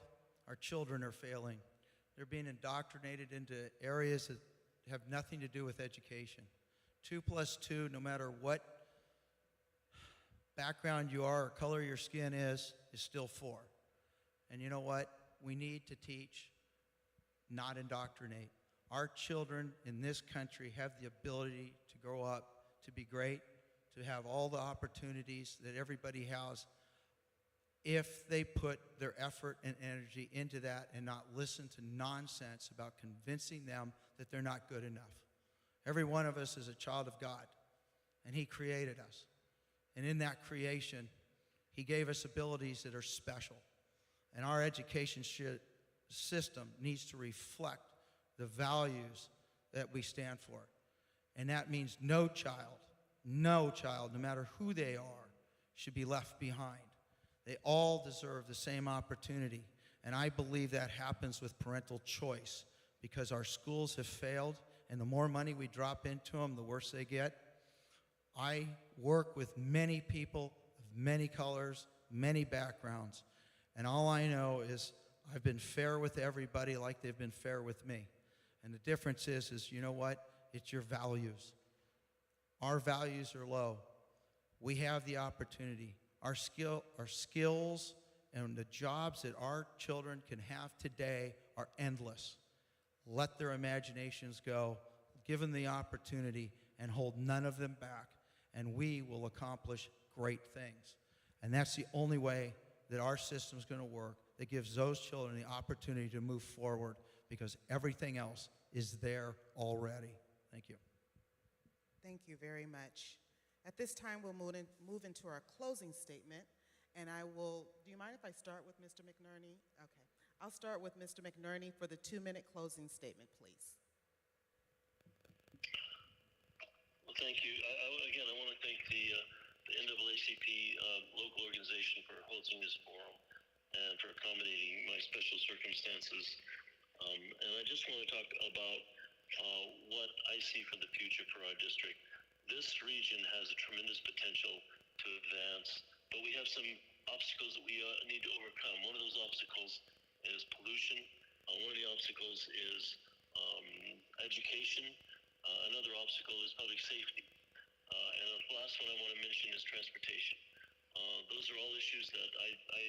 Our children are failing. They're being indoctrinated into areas that have nothing to do with education. 2 + 2, no matter what background you are or color your skin is still 4. And you know what? We need to teach, not indoctrinate. Our children in this country have the ability to grow up, to be great, to have all the opportunities that everybody has if they put their effort and energy into that and not listen to nonsense about convincing them that they're not good enough. Every one of us is a child of God, and He created us. And in that creation, He gave us abilities that are special. And our education system needs to reflect the values that we stand for. And that means no child, no matter who they are, should be left behind. They all deserve the same opportunity. And I believe that happens with parental choice because our schools have failed, and the more money we drop into them, the worse they get. I work with many people of many colors, many backgrounds, and all I know is I've been fair with everybody like they've been fair with me. And the difference is you know what? It's your values. Our values are low. We have the opportunity. Our skills and the jobs that our children can have today are endless. Let their imaginations go. Give them the opportunity and hold none of them back. And we will accomplish great things. And that's the only way that our system is going to work, that gives those children the opportunity to move forward because everything else is there already. Thank you. Thank you very much. At this time, we'll move into our closing statement. And do you mind if I start with Mr. McNerney? Okay. I'll start with Mr. McNerney for the 2-minute closing statement, please. Well, thank you. Again, I want to thank the NAACP local organization for hosting this forum and for accommodating my special circumstances. And I just want to talk about what I see for the future for our district. This region has a tremendous potential to advance, but we have some obstacles that we need to overcome. One of those obstacles is pollution. One of the obstacles is education. Another obstacle is public safety. And the last one I want to mention is transportation. Those are all issues that I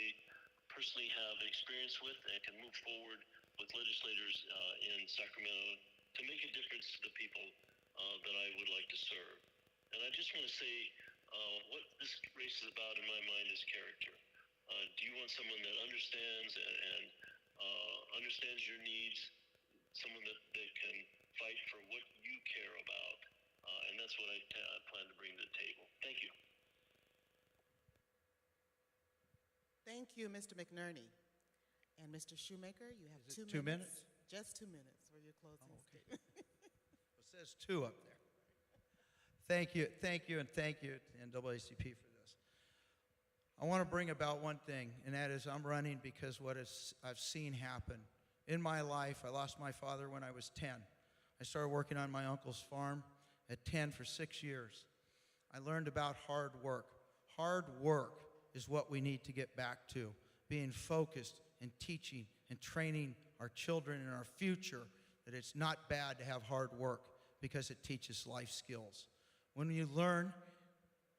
personally have experience with and can move forward with legislators in Sacramento to make a difference to the people that I would like to serve. And I just want to say what this race is about in my mind is character. Do you want someone that understands and understands your needs, someone that can fight for what you care about? And that's what I plan to bring to the table. Thank you. Thank you, Mr. McNerney. And Mr. Shoemaker, you have Is it 2 2 minutes? Just 2 minutes for your closing statement. It says 2 up there. Thank you, and thank you to NAACP for this. I want to bring about one thing, and that is I'm running because I've seen happen. In my life, I lost my father when I was 10. I started working on my uncle's farm at 10 for 6 years. I learned about hard work. Hard work is what we need to get back to, being focused and teaching and training our children in our future that it's not bad to have hard work because it teaches life skills. When you learn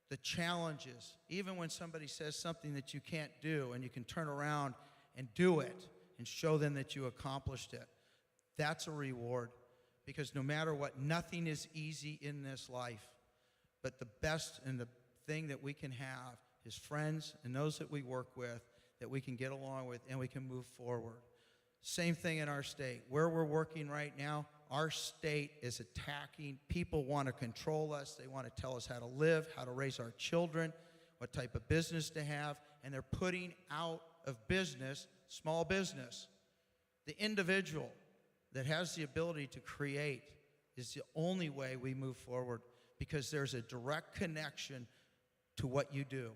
the challenges, even when somebody says something that you can't do and you can turn around and do it and show them that you accomplished it, that's a reward. Because no matter what, nothing is easy in this life. But the best and the thing that we can have is friends and those that we work with that we can get along with and we can move forward. Same thing in our state. Where we're working right now, our state is attacking. People want to control us. They want to tell us how to live, how to raise our children, what type of business to have, and they're putting out of business small business. The individual that has the ability to create is the only way we move forward because there's a direct connection to what you do.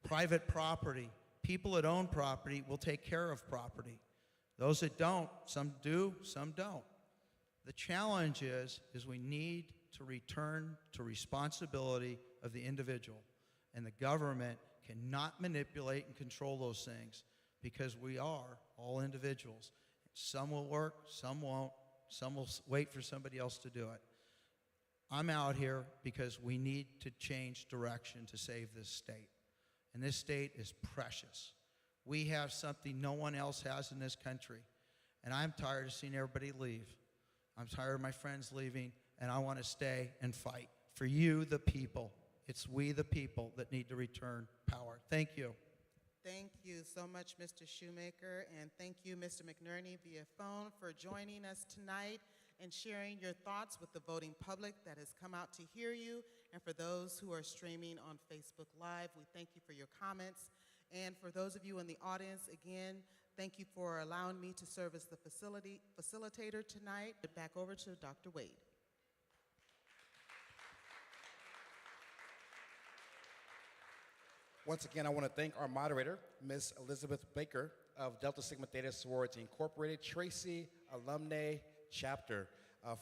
Private property, people that own property will take care of property. Those that don't, some do, some don't. The challenge is we need to return to responsibility of the individual. And the government cannot manipulate and control those things because we are all individuals. Some will work, some won't. Some will wait for somebody else to do it. I'm out here because we need to change direction to save this state. And this state is precious. We have something no one else has in this country. And I'm tired of seeing everybody leave. I'm tired of my friends leaving, and I want to stay and fight for you, the people. It's we, the people, that need to return power. Thank you. Thank you so much, Mr. Shoemaker, and thank you, Mr. McNerney, via phone for joining us tonight and sharing your thoughts with the voting public that has come out to hear you. And for those who are streaming on Facebook Live, we thank you for your comments. And for those of you in the audience, again, Thank you for allowing me to serve as the facilitator tonight. Back over to Dr. Wade. Once again, I want to thank our moderator, Ms. Elizabeth Baker of Delta Sigma Theta Sorority Incorporated, Tracy Alumni Chapter,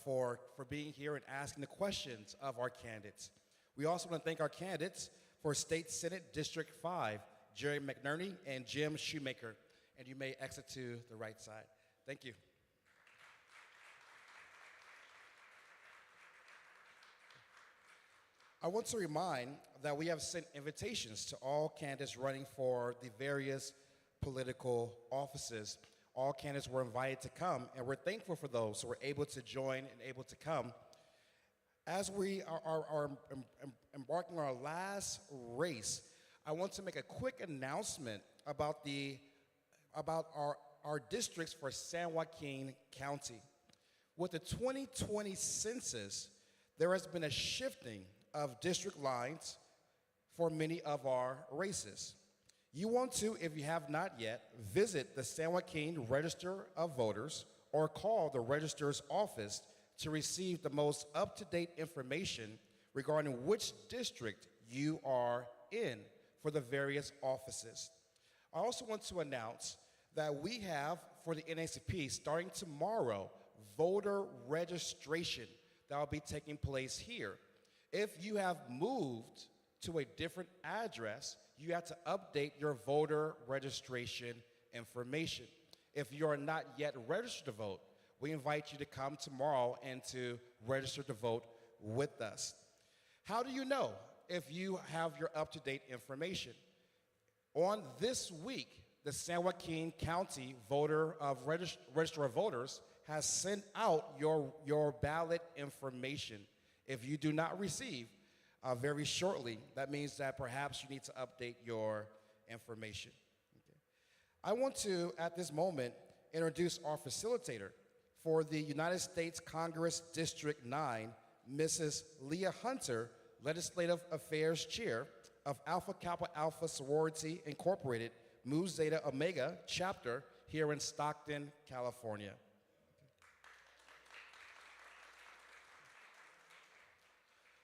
for being here and asking the questions of our candidates. We also want to thank our candidates for State Senate District 5, Jerry McNerney and Jim Shoemaker. And you may exit to the right side. Thank you. I want to remind that we have sent invitations to all candidates running for the various political offices. All candidates were invited to come, and we're thankful for those who were able to join and able to come. As we are embarking on our last race, I want to make a quick announcement about our districts for San Joaquin County. With the 2020 census, there has been a shifting of district lines for many of our races. You want to, if you have not yet, visit the San Joaquin Register of Voters or call the registrar's office to receive the most up-to-date information regarding which district you are in for the various offices. I also want to announce that we have, for the NACP, starting tomorrow, voter registration that will be taking place here. If you have moved to a different address, you have to update your voter registration information. If you are not yet registered to vote, we invite you to come tomorrow and to register to vote with us. How do you know if you have your up-to-date information? On this week, the San Joaquin County Register of Voters has sent out your ballot information. If you do not receive very shortly, that means that perhaps you need to update your information. Okay. I want to, at this moment, introduce our facilitator for the United States Congress District 9, Mrs. Leah Hunter, Legislative Affairs Chair of Alpha Kappa Alpha Sorority Incorporated, Mu Zeta Omega Chapter here in Stockton, California.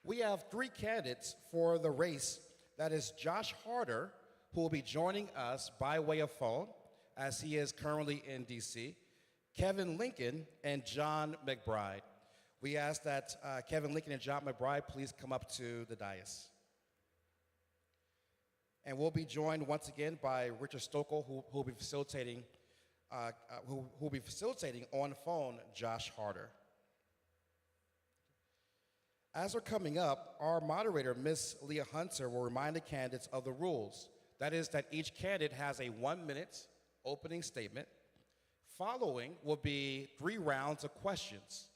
We have three candidates for the race. That is Josh Harder, who will be joining us by way of phone, as he is currently in D.C., Kevin Lincoln, and John McBride. We ask that Kevin Lincoln and John McBride please come up to the dais. And we'll be joined once again by Richard Stokel, who will be facilitating on phone Josh Harder. As we're coming up, our moderator, Ms. Leah Hunter, will remind the candidates of the rules. That is that each candidate has a 1-minute opening statement. Following will be 3 rounds of questions.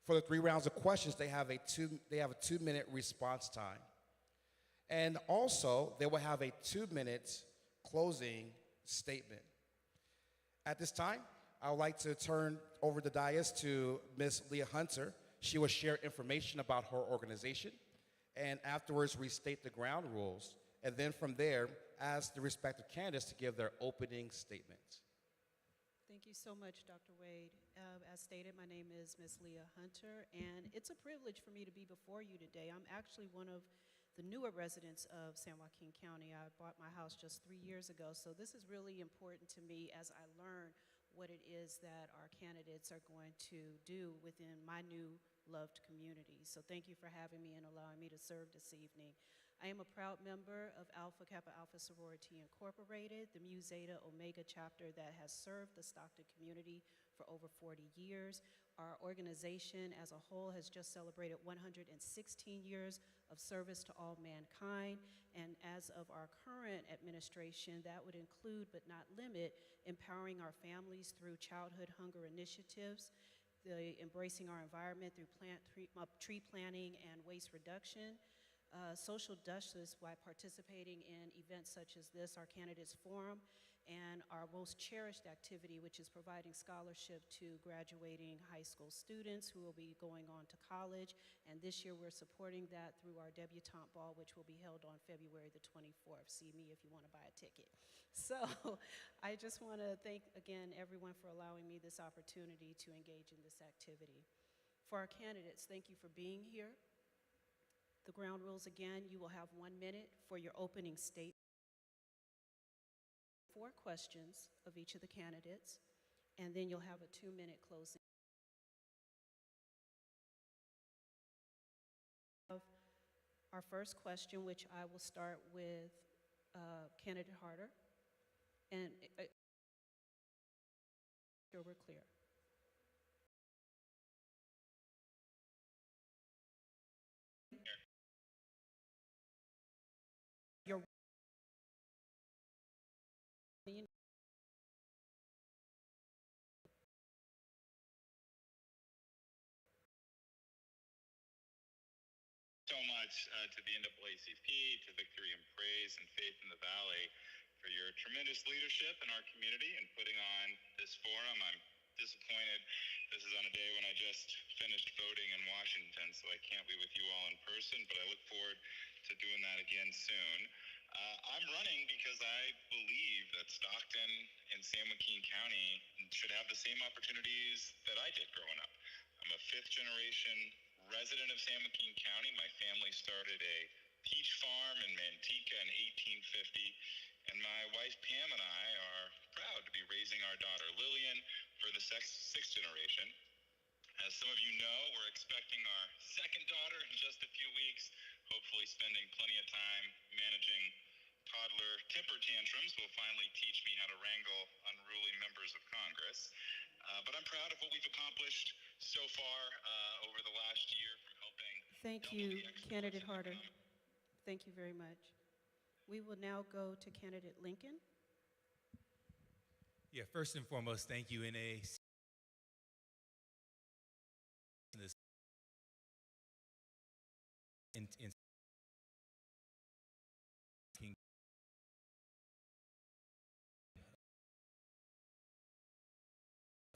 For the 3 rounds of questions, they have a 2-minute response time. And also, they will have a 2-minute closing statement. At this time, I would like to turn over the dais to Ms. Leah Hunter. She will share information about her organization, and afterwards restate the ground rules, and then from there, ask the respective candidates to give their opening statements. Thank you so much, Dr. Wade. As stated, my name is Ms. Leah Hunter, and it's a privilege for me to be before you today. I'm actually one of the newer residents of San Joaquin County. I bought my house just 3 years ago, so this is really important to me as I learn what it is that our candidates are going to do within my new loved community. So thank you for having me and allowing me to serve this evening. I am a proud member of Alpha Kappa Alpha Sorority Incorporated, the Mu Zeta Omega chapter that has served the Stockton community for over 40 years. Our organization as a whole has just celebrated 116 years of service to all mankind, and as of our current administration, that would include but not limit empowering our families through childhood hunger initiatives, the embracing our environment through tree planting and waste reduction, social justice by participating in events such as this, our candidates forum, and our most cherished activity, which is providing scholarship to graduating high school students who will be going on to college. And this year we're supporting that through our debutante ball, which will be held on February the 24th. See me if you want to buy a ticket. So I just want to thank again everyone for allowing me this opportunity to engage in this activity. For our candidates, thank you for being here. The ground rules again, you will have 1 minute for your opening statement. 4 questions of each of the candidates, and then you'll have a 2-minute closing. Our first question, which I will start with candidate Harder, and sure we're clear. Your so much to the NAACP, to Victory and Praise and Faith in the Valley for your tremendous leadership in our community and putting on this forum. I'm disappointed this is on a day when I just finished voting in Washington, so I can't be with you all in person, but I look forward to doing that again soon. I'm running because I believe that Stockton and San Joaquin County should have the same opportunities that I did growing up. I'm a 5th-generation resident of San Joaquin County. My family started a peach farm in Manteca in 1850, and my wife Pam and I are proud to be raising our daughter Lillian for the 6th generation. As some of you know, we're expecting our 2nd daughter in just a few weeks, hopefully spending plenty of time managing toddler temper tantrums will finally teach me how to wrangle unruly members of Congress. But I'm proud of what we've accomplished so far over the last year from helping. Thank you, candidate Harder. Thank you very much. We will now go to candidate Lincoln. Yeah, first and foremost, thank you, NA.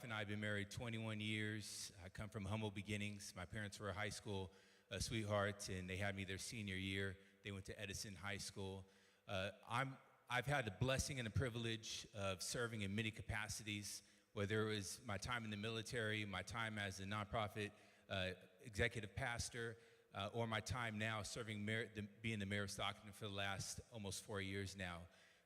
And I've been married 21 years. I come from humble beginnings. My parents were high school sweethearts, and they had me their senior year. They went to Edison High School. I've had the blessing and the privilege of serving in many capacities, whether it was my time in the military, my time as a nonprofit executive pastor, or my time now serving being the mayor of Stockton for the last almost 4 years now.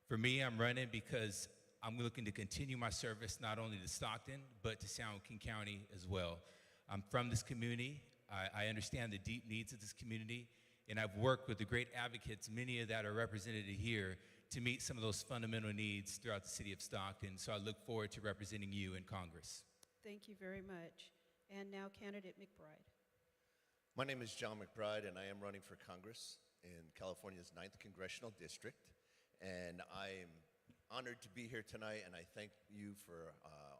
For me, I'm running because I'm looking to continue my service not only to Stockton, but to San Joaquin County as well. I'm from this community. I understand the deep needs of this community, and I've worked with the great advocates, many of that are represented here, to meet some of those fundamental needs throughout the city of Stockton. So I look forward to representing you in Congress. Thank you very much. And now candidate McBride. My name is John McBride, and I am running for Congress in California's 9th Congressional District. And I am honored to be here tonight, and I thank you for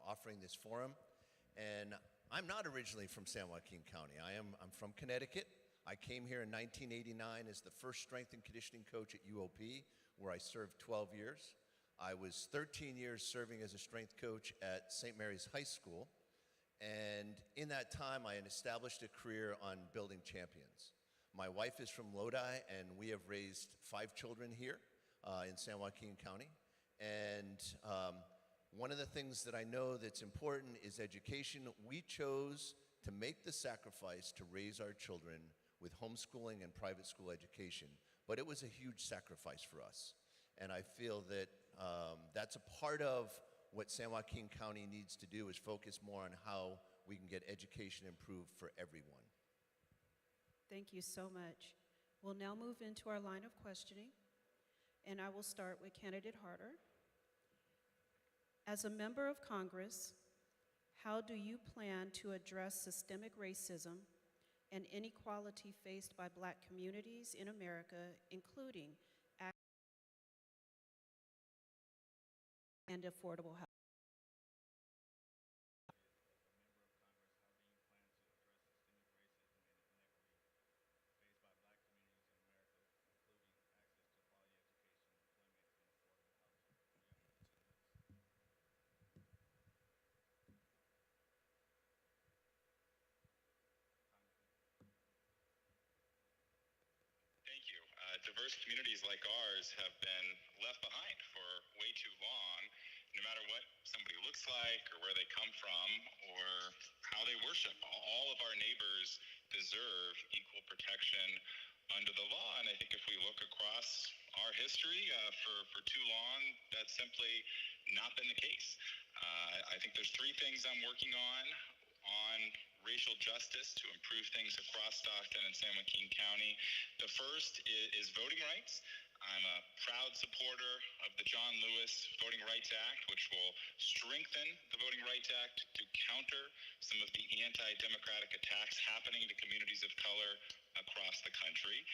offering this forum. And I'm not originally from San Joaquin County. I'm from Connecticut. I came here in 1989 as the first strength and conditioning coach at UOP, where I served 12 years. I was 13 years serving as a strength coach at St. Mary's High School. And in that time, I had established a career on building champions. My wife is from Lodi, and we have raised 5 children here in San Joaquin County. And one of the things that I know that's important is education. We chose to make the sacrifice to raise our children with homeschooling and private school education, but it was a huge sacrifice for us. And I feel that that's a part of what San Joaquin County needs to do, is focus more on how we can get education improved for everyone. Thank you so much. We'll now move into our line of questioning, and I will start with candidate Harder. As a member of Congress, how do you plan to address systemic racism and inequality faced by Black communities in America, including access and affordable housing? diverse communities like ours have been left behind for way too long, no matter what somebody looks like or where they come from or how they worship. All of our neighbors deserve equal protection under the law, and I think if we look across our history for too long, that's simply not been the case. I think there's three things I'm working on racial justice to improve things across Stockton and San Joaquin County. The first is voting rights. I'm a proud supporter of the John Lewis Voting Rights Act, which will strengthen the Voting Rights Act to counter some of the anti-democratic attacks happening to communities of color across the country.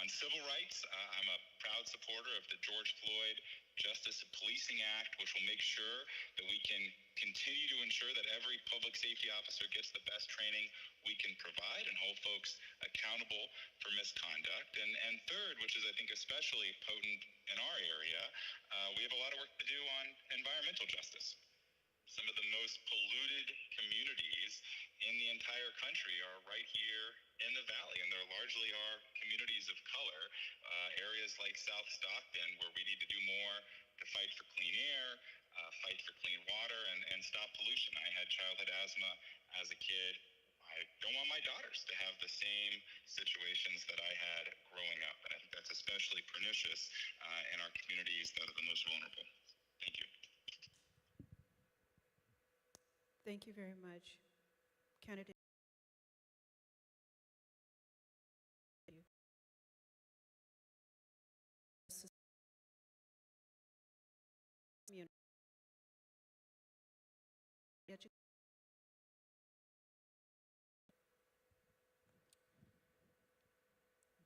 On civil rights, I'm a proud supporter of the George Floyd Justice and Policing Act, which will make sure that we can continue to ensure that every public safety officer gets the best training we can provide and hold folks accountable for misconduct. And third, which is I think especially potent in our area, we have a lot of work to do on environmental justice. Some of the most polluted communities in the entire country are right here in the Valley, and they're largely our communities of color, areas like South Stockton, where we need to do more to fight for clean air, fight for clean water, and stop pollution. I had childhood asthma as a kid. I don't want my daughters to have the same situations that I had growing up, and I think that's especially pernicious in our communities that are the most vulnerable. Thank you. Thank you very much. Candidate.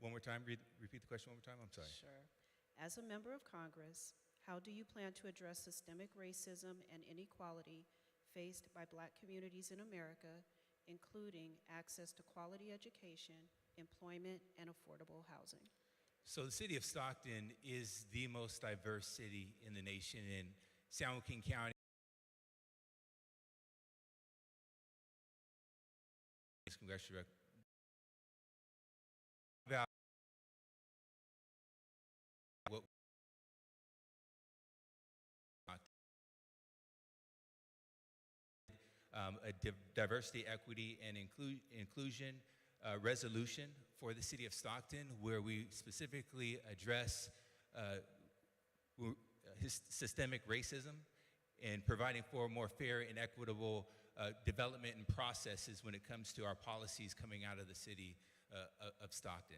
One more time, repeat the question one more time, I'm sorry. Sure. As a member of Congress, how do you plan to address systemic racism and inequality faced by Black communities in America, including access to quality education, employment, and affordable housing? So the city of Stockton is the most diverse city in the nation, in San Joaquin County. Congressional about what a diversity, equity, and inclusion resolution for the city of Stockton, where we specifically address systemic racism and providing for more fair and equitable development and processes when it comes to our policies coming out of the city of Stockton.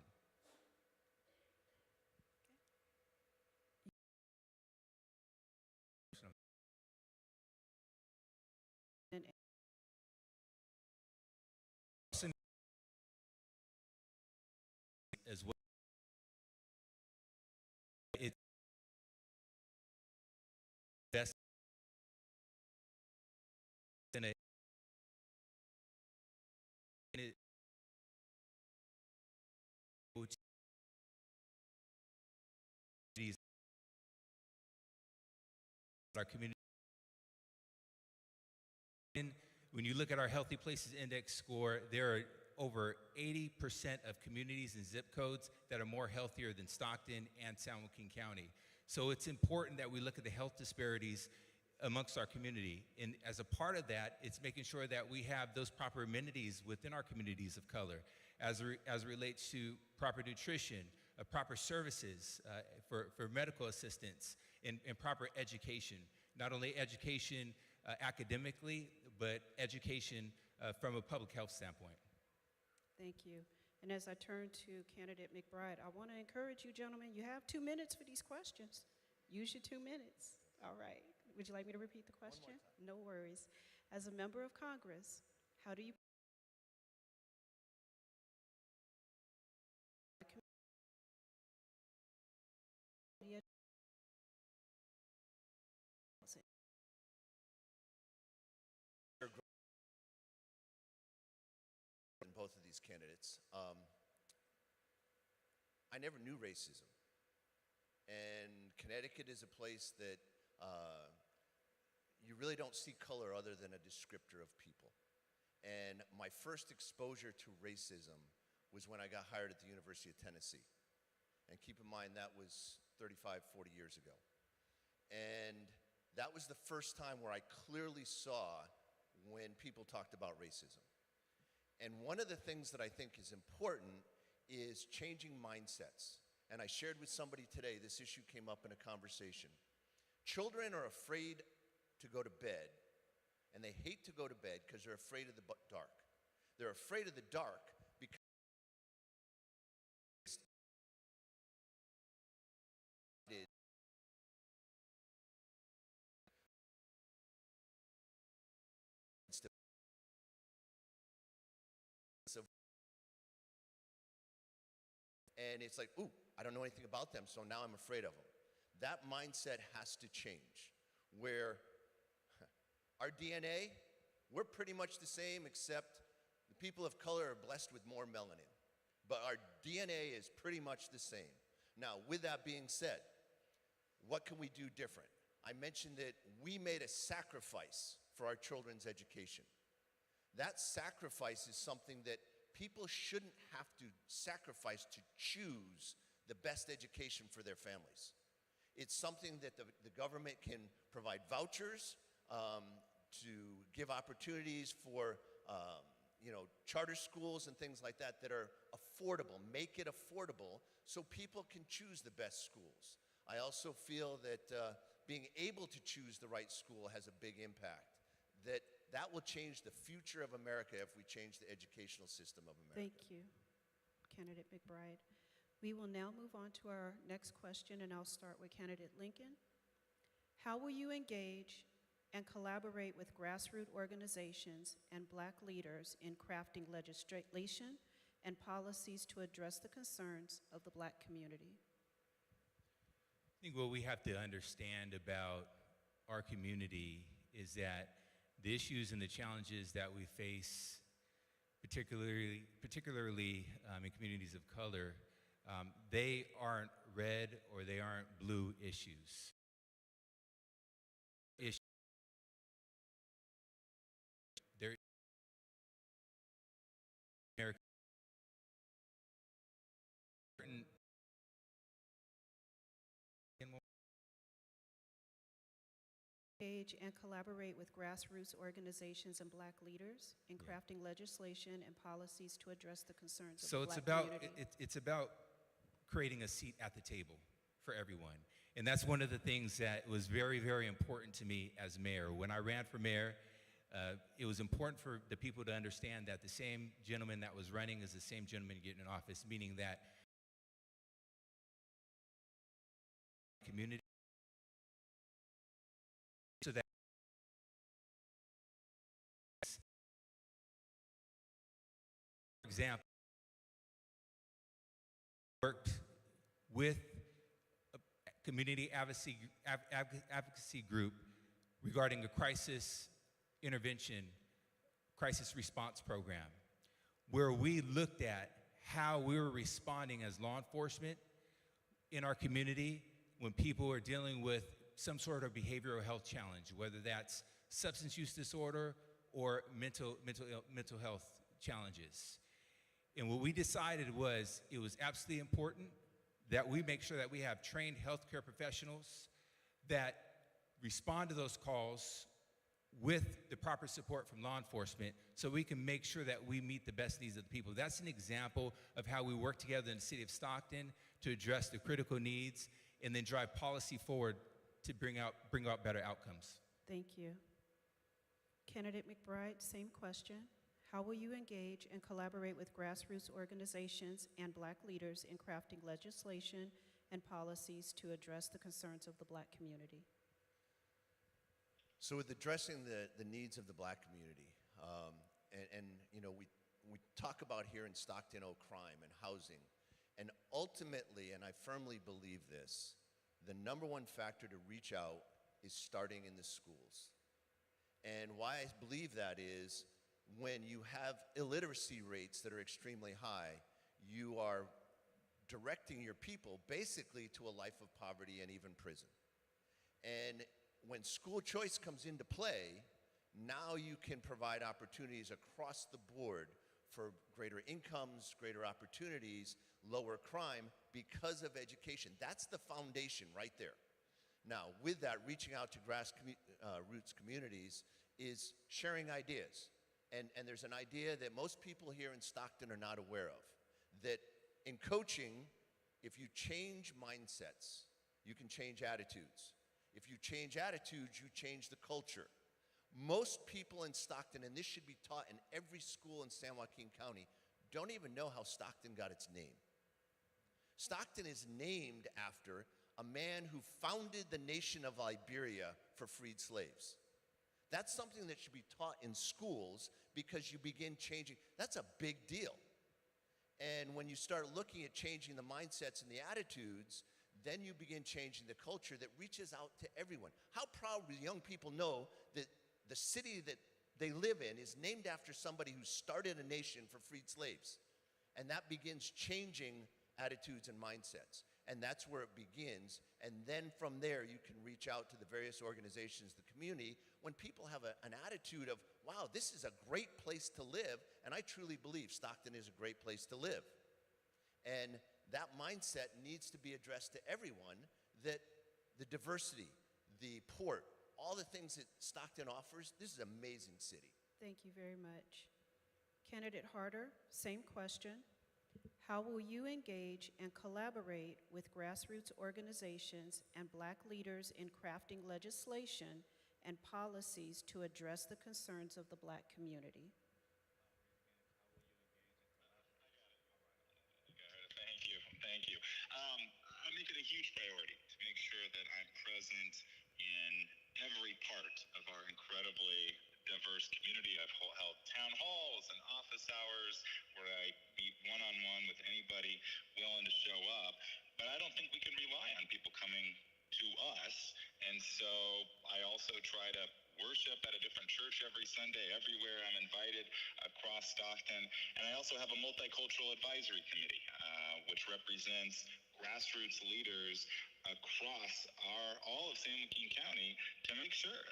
As well, it's best in it our community. When you look at our Healthy Places Index score, there are over 80% of communities and zip codes that are more healthier than Stockton and San Joaquin County. So it's important that we look at the health disparities amongst our community. And as a part of that, it's making sure that we have those proper amenities within our communities of color as it relates to proper nutrition, proper services for medical assistance, and proper education. Not only education academically, but education from a public health standpoint. Thank you. And as I turn to candidate McBride, I want to encourage you, gentlemen, you have 2 minutes for these questions. Use your 2 minutes. All right. Would you like me to repeat the question? No worries. As a member of Congress, how do you both of these candidates. I never knew racism. And Connecticut is a place that you really don't see color other than a descriptor of people. And my first exposure to racism was when I got hired at the University of Tennessee. And keep in mind, that was 35, 40 years ago. And that was the first time where I clearly saw when people talked about racism. And one of the things that I think is important is changing mindsets. And I shared with somebody today, this issue came up in a conversation. Children are afraid to go to bed, and they hate to go to bed because they're afraid of the dark. They're afraid of the dark because and it's like, ooh, I don't know anything about them, so now I'm afraid of them. That mindset has to change, where our DNA, we're pretty much the same, except the people of color are blessed with more melanin. But our DNA is pretty much the same. Now, with that being said, what can we do different? I mentioned that we made a sacrifice for our children's education. That sacrifice is something that people shouldn't have to sacrifice to choose the best education for their families. It's something that the government can provide vouchers to give opportunities for charter schools and things like that that are affordable. Make it affordable so people can choose the best schools. I also feel that being able to choose the right school has a big impact. That will change the future of America if we change the educational system of America. Thank you, Candidate McBride. We will now move on to our next question, and I'll start with Candidate Lincoln. How will you engage and collaborate with grassroots organizations and Black leaders in crafting legislation and policies to address the concerns of the Black community? I think what we have to understand about our community is that the issues and the challenges that we face, particularly in communities of color, they aren't red or they aren't blue issues. They're American. Engage and collaborate with grassroots organizations and Black leaders in crafting legislation and policies to address the concerns of the Black community. It's about creating a seat at the table for everyone. And that's one of the things that was very, very important to me as mayor. When I ran for mayor, it was important for the people to understand that the same gentleman that was running is the same gentleman getting in office, meaning that community, so that for example, worked with a community advocacy group regarding a crisis intervention, crisis response program, where we looked at how we were responding as law enforcement in our community when people are dealing with some sort of behavioral health challenge, whether that's substance use disorder or mental health challenges. And what we decided was it was absolutely important that we make sure that we have trained healthcare professionals that respond to those calls with the proper support from law enforcement so we can make sure that we meet the best needs of the people. That's an example of how we work together in the city of Stockton to address the critical needs and then drive policy forward to bring out better outcomes. Thank you. Candidate McBride, same question. How will you engage and collaborate with grassroots organizations and Black leaders in crafting legislation and policies to address the concerns of the Black community? So with addressing the needs of the Black community, and we talk about here in Stockton, crime and housing, and ultimately, and I firmly believe this, the number one factor to reach out is starting in the schools. And why I believe that is when you have illiteracy rates that are extremely high, you are directing your people basically to a life of poverty and even prison. And when school choice comes into play, now you can provide opportunities across the board for greater incomes, greater opportunities, lower crime, because of education. That's the foundation right there. Now, with that, reaching out to grassroots communities is sharing ideas. And there's an idea that most people here in Stockton are not aware of, that in coaching, if you change mindsets, you can change attitudes. If you change attitudes, you change the culture. Most people in Stockton, and this should be taught in every school in San Joaquin County, don't even know how Stockton got its name. Stockton is named after a man who founded the nation of Liberia for freed slaves. That's something that should be taught in schools because you begin changing. That's a big deal. And when you start looking at changing the mindsets and the attitudes, then you begin changing the culture that reaches out to everyone. How proud will young people know that the city that they live in is named after somebody who started a nation for freed slaves? And that begins changing attitudes and mindsets. And that's where it begins. And then from there, you can reach out to the various organizations, the community, when people have an attitude of, wow, this is a great place to live. And I truly believe Stockton is a great place to live. And that mindset needs to be addressed to everyone, that the diversity, the port, all the things that Stockton offers, this is an amazing city. Thank you very much. Candidate Harder, same question. How will you engage and collaborate with grassroots organizations and Black leaders in crafting legislation and policies to address the concerns of the Black community? Thank you. I make it a huge priority to make sure that I'm present in every part of our incredibly diverse community. I've held town halls and office hours where I meet one-on-one with anybody willing to show up. But I don't think we can rely on people coming to us. And so I also try to worship at a different church every Sunday. Everywhere I'm invited across Stockton. And I also have a multicultural advisory committee, which represents grassroots leaders across all of San Joaquin County to make sure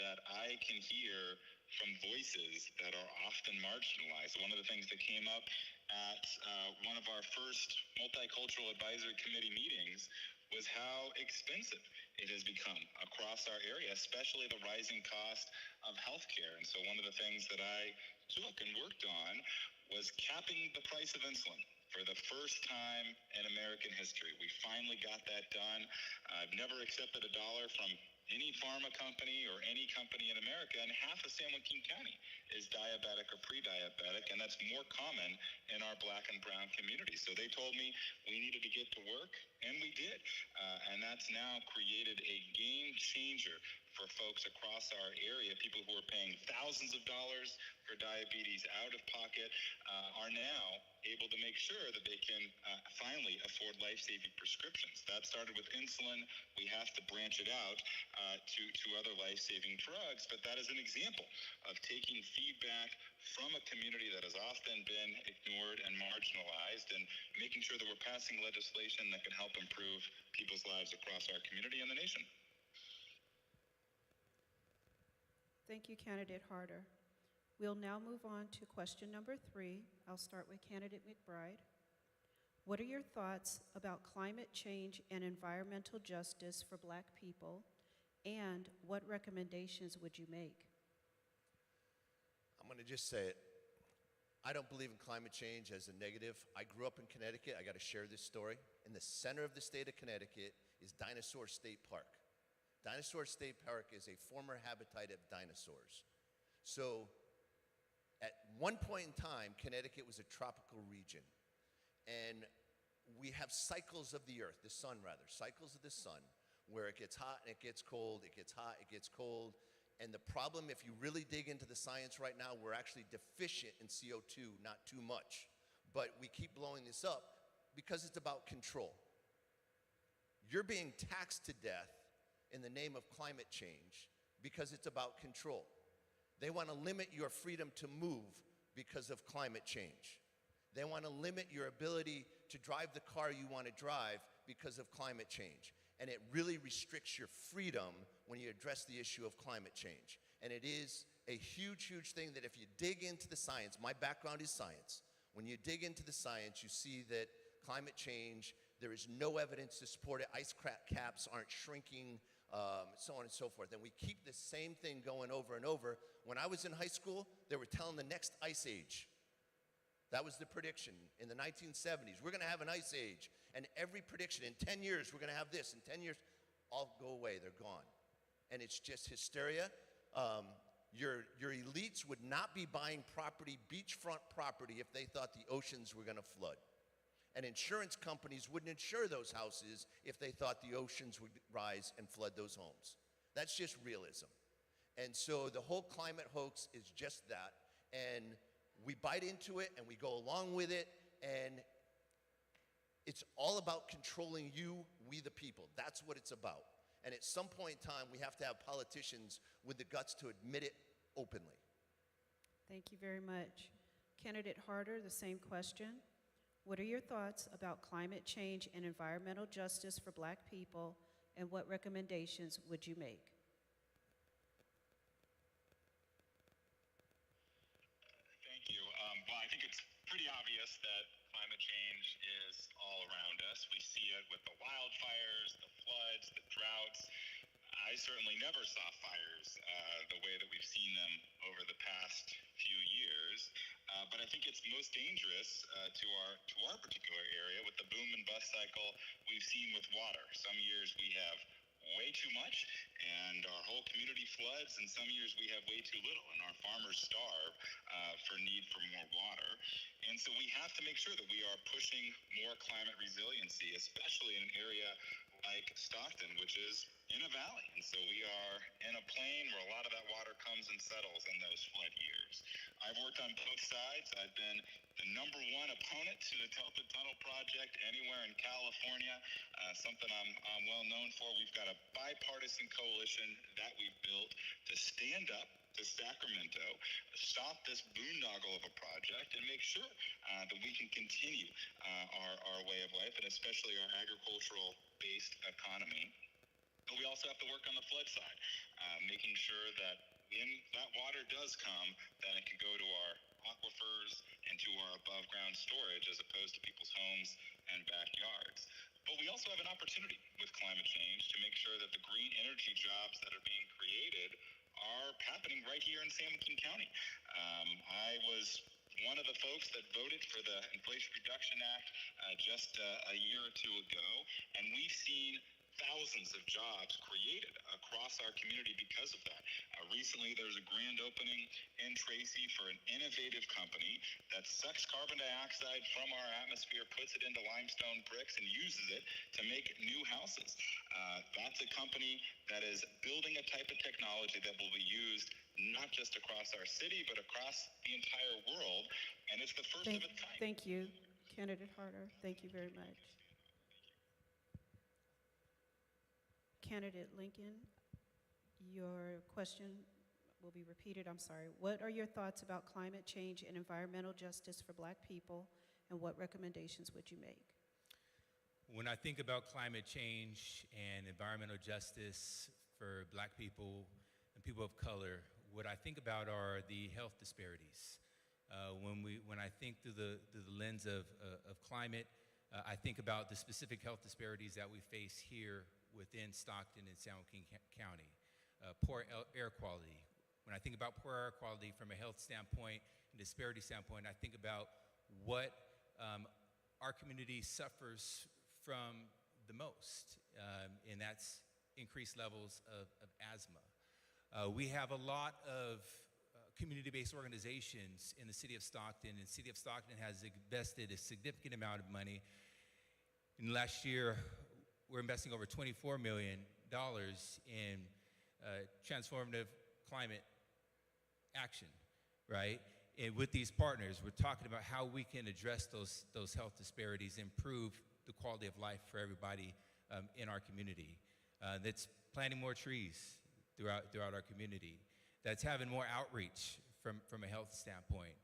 that I can hear from voices that are often marginalized. One of the things that came up at one of our first multicultural advisory committee meetings was how expensive it has become across our area, especially the rising cost of healthcare. And so one of the things that I took and worked on was capping the price of insulin for the first time in American history. We finally got that done. I've never accepted a dollar from any pharma company or any company in America, and half of San Joaquin County is diabetic or pre-diabetic, and that's more common in our Black and brown communities. So they told me we needed to get to work, and we did. And that's now created a game changer for folks across our area. People who are paying thousands of dollars for diabetes out of pocket are now able to make sure that they can finally afford life-saving prescriptions. That started with insulin. We have to branch it out to other life-saving drugs, but that is an example of taking feedback from a community that has often been ignored and marginalized and making sure that we're passing legislation that can help improve people's lives across our community and the nation. Thank you, Candidate Harder. We'll now move on to question number 3. I'll start with Candidate McBride. What are your thoughts about climate change and environmental justice for Black people, and what recommendations would you make? I'm going to just say it. I don't believe in climate change as a negative. I grew up in Connecticut. I got to share this story. In the center of the state of Connecticut is Dinosaur State Park. Dinosaur State Park is a former habitat of dinosaurs. So at one point in time, Connecticut was a tropical region. And we have cycles of the earth, the sun rather, cycles of the sun, where it gets hot and it gets cold, it gets hot, it gets cold. And the problem, if you really dig into the science right now, we're actually deficient in CO2, not too much. But we keep blowing this up because it's about control. You're being taxed to death in the name of climate change because it's about control. They want to limit your freedom to move because of climate change. They want to limit your ability to drive the car you want to drive because of climate change. And it really restricts your freedom when you address the issue of climate change. And it is a huge, huge thing that if you dig into the science, my background is science. When you dig into the science, you see that climate change There is no evidence to support it. Ice caps aren't shrinking, so on and so forth. And we keep the same thing going over and over. When I was in high school, they were telling the next ice age. That was the prediction in the 1970s. We're going to have an ice age. And every prediction, in 10 years, we're going to have this. In 10 years, all go away. They're gone. And it's just hysteria. Your elites would not be buying property, beachfront property, if they thought the oceans were going to flood. And insurance companies wouldn't insure those houses if they thought the oceans would rise and flood those homes. That's just realism. And so the whole climate hoax is just that. And we bite into it and we go along with it. And it's all about controlling you, we the people. That's what it's about. And at some point in time, we have to have politicians with the guts to admit it openly. Thank you very much. Candidate Harder, the same question. What are your thoughts about climate change and environmental justice for Black people, and what recommendations would you make? Thank you. Well, I think it's pretty obvious that climate change is all around us. We see it with the wildfires, the floods, the droughts. I certainly never saw fires the way that we've seen them over the past few years. But I think it's most dangerous to our particular area with the boom and bust cycle we've seen with water. Some years we have way too much and our whole community floods, and some years we have way too little and our farmers starve for need for more water. And so we have to make sure that we are pushing more climate resiliency, especially in an area like Stockton, which is in a valley. And so we are in a plain where a lot of that water comes and settles in those flood years. I've worked on both sides. I've been the #1 opponent to the Telford Tunnel project anywhere in California, something I'm well known for. We've got a bipartisan coalition that we've built to stand up to Sacramento, stop this boondoggle of a project, and make sure that we can continue our way of life, and especially our agricultural-based economy. But we also have to work on the flood side, making sure that when that water does come, that it can go to our aquifers and to our above-ground storage as opposed to people's homes and backyards. But we also have an opportunity with climate change to make sure that the green energy jobs that are being created are happening right here in San Joaquin County. I was one of the folks that voted for the Inflation Reduction Act just a year or two ago, and we've seen thousands of jobs created across our community because of that. Recently, there was a grand opening in Tracy for an innovative company that sucks carbon dioxide from our atmosphere, puts it into limestone bricks, and uses it to make new houses. That's a company that is building a type of technology that will be used not just across our city, but across the entire world, and it's the first of its kind. Thank you, Candidate Harder. Thank you very much. Candidate Lincoln, your question will be repeated. I'm sorry. What are your thoughts about climate change and environmental justice for Black people, and what recommendations would you make? When I think about climate change and environmental justice for Black people and people of color, what I think about are the health disparities. When I think through the lens of climate, I think about the specific health disparities that we face here within Stockton and San Joaquin County. Poor air quality. When I think about poor air quality from a health standpoint and disparity standpoint, I think about what our community suffers from the most, and that's increased levels of asthma. We have a lot of community-based organizations in the city of Stockton, and the city of Stockton has invested a significant amount of money. In last year, we're investing over $24 million in transformative climate action, right? And with these partners, we're talking about how we can address those health disparities, improve the quality of life for everybody in our community. That's planting more trees throughout our community. That's having more outreach from a health standpoint.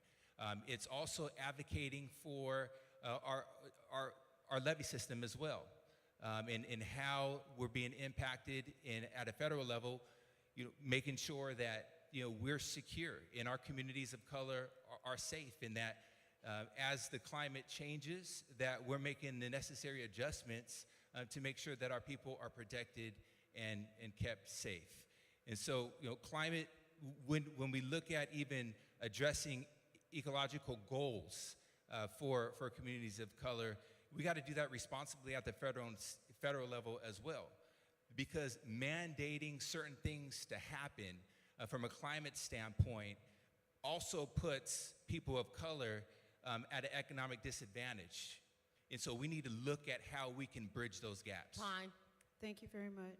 It's also advocating for our levee system as well, and how we're being impacted at a federal level, making sure that we're secure and our communities of color are safe, and that as the climate changes, that we're making the necessary adjustments to make sure that our people are protected and kept safe. And so, climate, when we look at even addressing ecological goals for communities of color, we got to do that responsibly at the federal level as well. Because mandating certain things to happen from a climate standpoint also puts people of color at an economic disadvantage. And so we need to look at how we can bridge those gaps. Time. Thank you very much.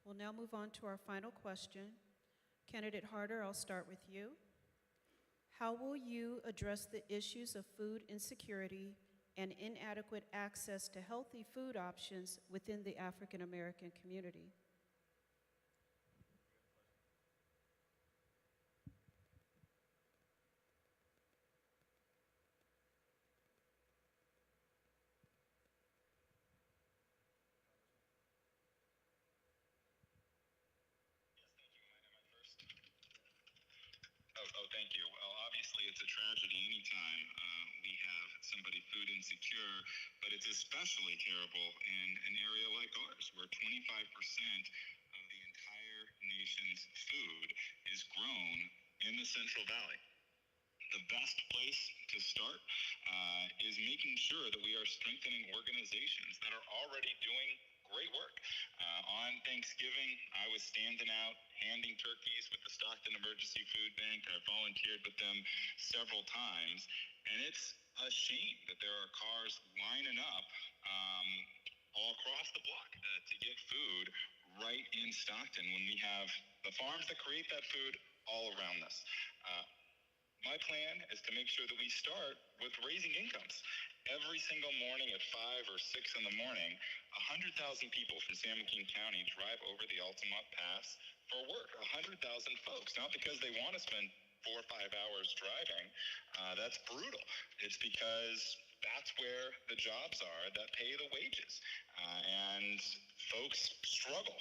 We'll now move on to our final question. Candidate Harder, I'll start with you. How will you address the issues of food insecurity and inadequate access to healthy food options within the African American community? Oh, thank you. Well, obviously, it's a tragedy anytime we have somebody food insecure, but it's especially terrible in an area like ours, where 25% of the entire nation's food is grown in the Central Valley. The best place to start is making sure that we are strengthening organizations that are already doing great work. On Thanksgiving, I was standing out handing turkeys with the Stockton Emergency Food Bank. I volunteered with them several times, and it's a shame that there are cars lining up all across the block to get food right in Stockton when we have the farms that create that food all around us. My plan is to make sure that we start with raising incomes. Every single morning at 5 or 6 in the morning, 100,000 people from San Joaquin County drive over the Altamont Pass for work. 100,000 folks, not because they want to spend 4 or 5 hours driving. That's brutal. It's because that's where the jobs are that pay the wages. And folks struggle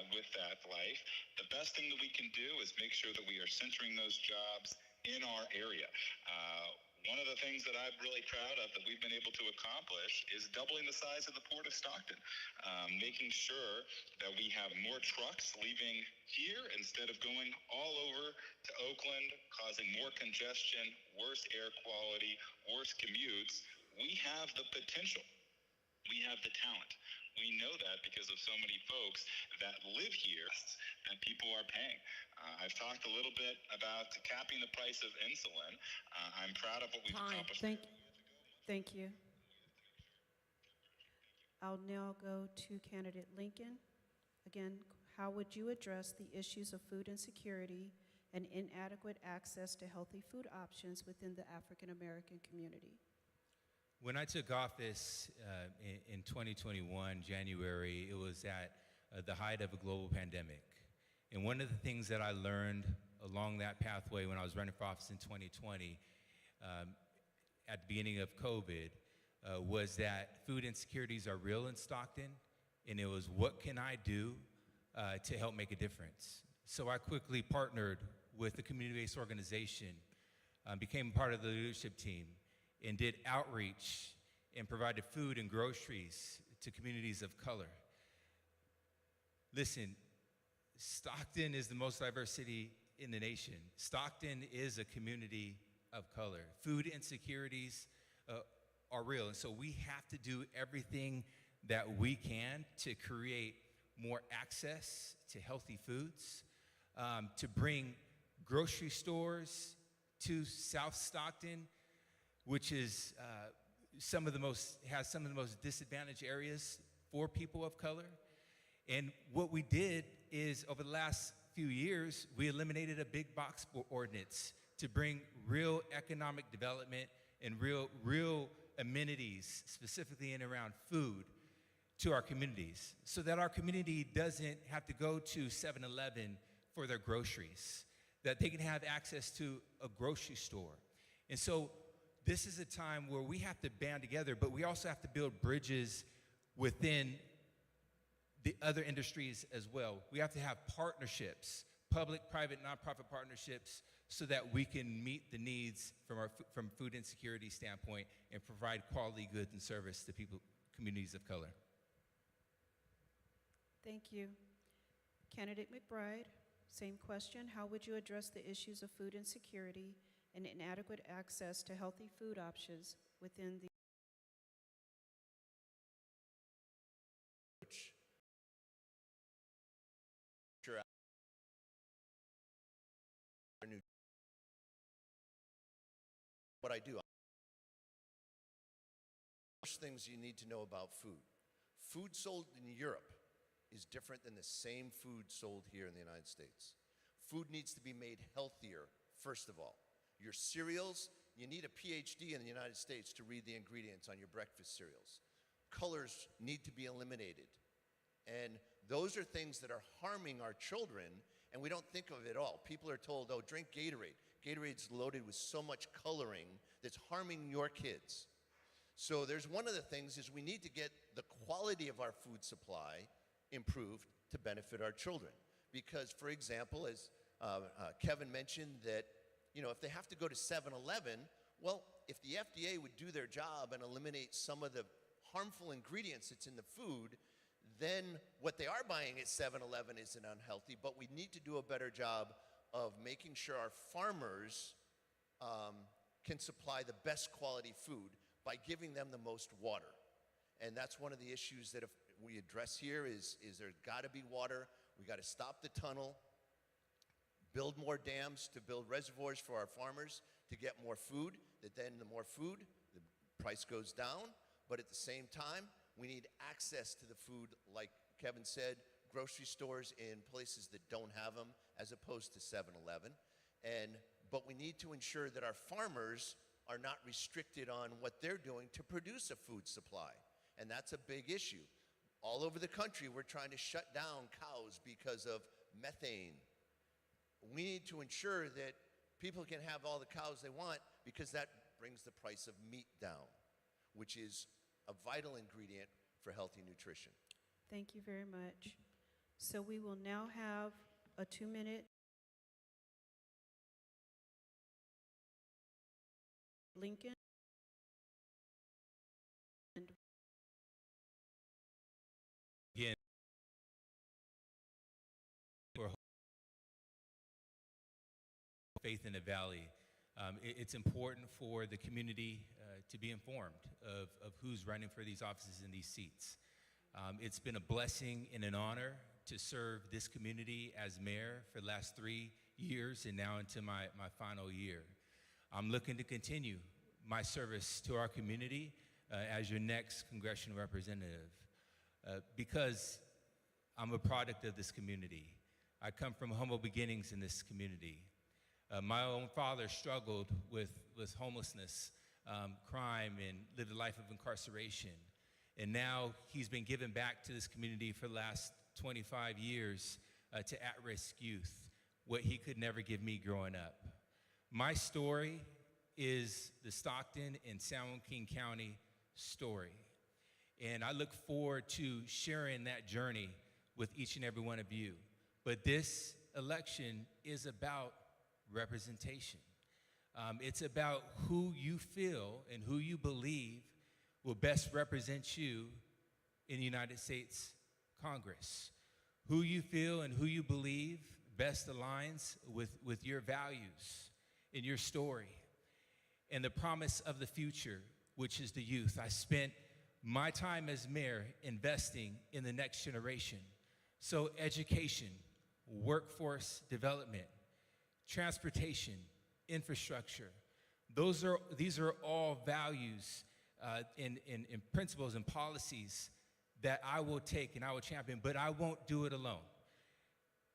with that life. The best thing that we can do is make sure that we are centering those jobs in our area. One of the things that I'm really proud of that we've been able to accomplish is doubling the size of the Port of Stockton, making sure that we have more trucks leaving here instead of going all over to Oakland, causing more congestion, worse air quality, worse commutes. We have the potential. We have the talent. We know that because of so many folks that live here and people are paying. I've talked a little bit about capping the price of insulin. I'm proud of what we've accomplished. Thank you. I'll now go to candidate Lincoln. Again, how would you address the issues of food insecurity and inadequate access to healthy food options within the African American community? When I took office in 2021, January, it was at the height of a global pandemic. And one of the things that I learned along that pathway when I was running for office in 2020, at the beginning of COVID, was that food insecurities are real in Stockton, and it was what can I do to help make a difference. So I quickly partnered with a community-based organization, became part of the leadership team, and did outreach and provided food and groceries to communities of color. Listen, Stockton is the most diverse city in the nation. Stockton is a community of color. Food insecurities are real, and so we have to do everything that we can to create more access to healthy foods, to bring grocery stores to South Stockton, which is has some of the most disadvantaged areas for people of color. And what we did is, over the last few years, we eliminated a big box ordinance to bring real economic development and real amenities, specifically in around food, to our communities, so that our community doesn't have to go to 7-Eleven for their groceries, that they can have access to a grocery store. And so this is a time where we have to band together, but we also have to build bridges within the other industries as well. We have to have partnerships public, private, nonprofit partnerships so that we can meet the needs from food insecurity standpoint and provide quality goods and service to people, communities of color. Thank you. Candidate McBride, same question. How would you address the issues of food insecurity and inadequate access to healthy food options within the What I do. First things you need to know about food. Food sold in Europe is different than the same food sold here in the United States. Food needs to be made healthier, first of all. Your cereals, you need a PhD in the United States to read the ingredients on your breakfast cereals. Colors need to be eliminated. And those are things that are harming our children, and we don't think of it all. People are told, oh, drink Gatorade. Gatorade's loaded with so much coloring that's harming your kids. So there's one of the things is we need to get the quality of our food supply improved to benefit our children. Because, for example, as Kevin mentioned that, you know, if they have to go to 7-Eleven, well, if the FDA would do their job and eliminate some of the harmful ingredients that's in the food, then what they are buying at 7-Eleven isn't unhealthy, but we need to do a better job of making sure our farmers can supply the best quality food by giving them the most water. And that's one of the issues that if we address here is there's got to be water. We got to stop the tunnel, build more dams to build reservoirs for our farmers to get more food, that then the more food, the price goes down. But at the same time, we need access to the food, like Kevin said, grocery stores in places that don't have them, as opposed to 7-Eleven. But we need to ensure that our farmers are not restricted on what they're doing to produce a food supply. And that's a big issue. All over the country, we're trying to shut down cows because of methane. We need to ensure that people can have all the cows they want because that brings the price of meat down, which is a vital ingredient for healthy nutrition. Thank you very much. So we will now have a 2-minute Lincoln. And Again, for Faith in the Valley, it's important for the community to be informed of who's running for these offices and these seats. It's been a blessing and an honor to serve this community as mayor for the last 3 years and now into my final year. I'm looking to continue my service to our community as your next congressional representative because I'm a product of this community. I come from humble beginnings in this community. My own father struggled with homelessness, crime, and lived a life of incarceration. And now he's been given back to this community for the last 25 years to at-risk youth, what he could never give me growing up. My story is the Stockton and San Joaquin County story. And I look forward to sharing that journey with each and every one of you. But this election is about representation. It's about who you feel and who you believe will best represent you in the United States Congress. Who you feel and who you believe best aligns with your values and your story and the promise of the future, which is the youth. I spent my time as mayor investing in the next generation. So education, workforce development, transportation, infrastructure, these are all values and principles and policies that I will take and I will champion, but I won't do it alone.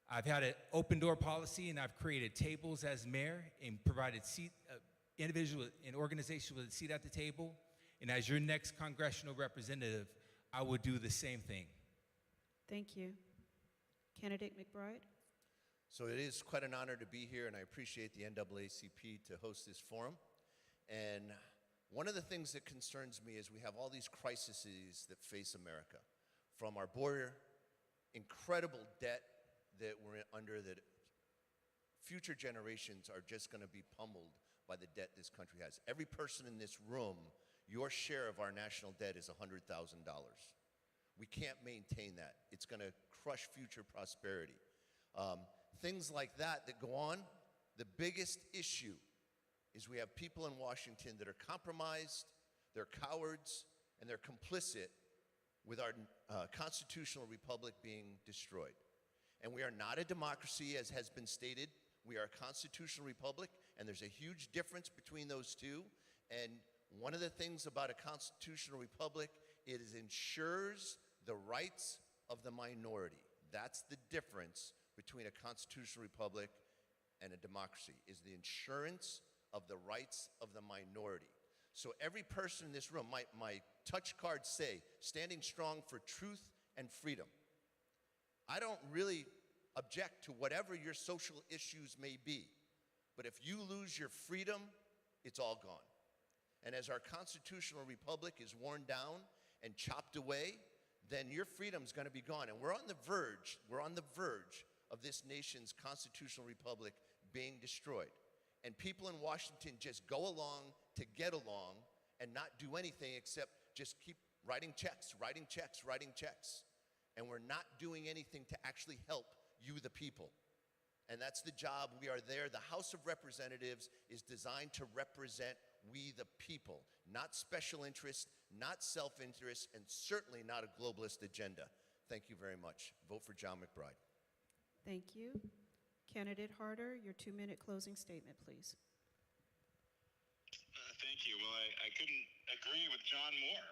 I've had an open door policy and I've created tables as mayor and provided individual and organizations with a seat at the table. And as your next congressional representative, I will do the same thing. thank you. Candidate McBride. So it is quite an honor to be here, and I appreciate the NAACP to host this forum. And one of the things that concerns me is we have all these crises that face America, from our border, incredible debt that we're under that future generations are just going to be pummeled by the debt this country has. Every person in this room, your share of our national debt is $100,000. We can't maintain that. It's going to crush future prosperity. Things like that go on. The biggest issue is we have people in Washington that are compromised, they're cowards, and they're complicit with our constitutional republic being destroyed. And we are not a democracy, as has been stated. We are a constitutional republic, and there's a huge difference between those two. And one of the things about a constitutional republic, it ensures the rights of the minority. That's the difference between a constitutional republic and a democracy, is the insurance of the rights of the minority. So every person in this room, my touch cards say, standing strong for truth and freedom. I don't really object to whatever your social issues may be, but if you lose your freedom, it's all gone. And as our constitutional republic is worn down and chopped away, then your freedom's going to be gone. And we're on the verge of this nation's constitutional republic being destroyed. And people in Washington just go along to get along and not do anything except just keep writing checks. And we're not doing anything to actually help you, the people. And that's the job. We are there. The House of Representatives is designed to represent we, the people, not special interests, not self-interest, and certainly not a globalist agenda. Thank you very much. Vote for John McBride. Thank you. Candidate Harder, your 2-minute closing statement, please. Thank you. Well, I couldn't agree with John more.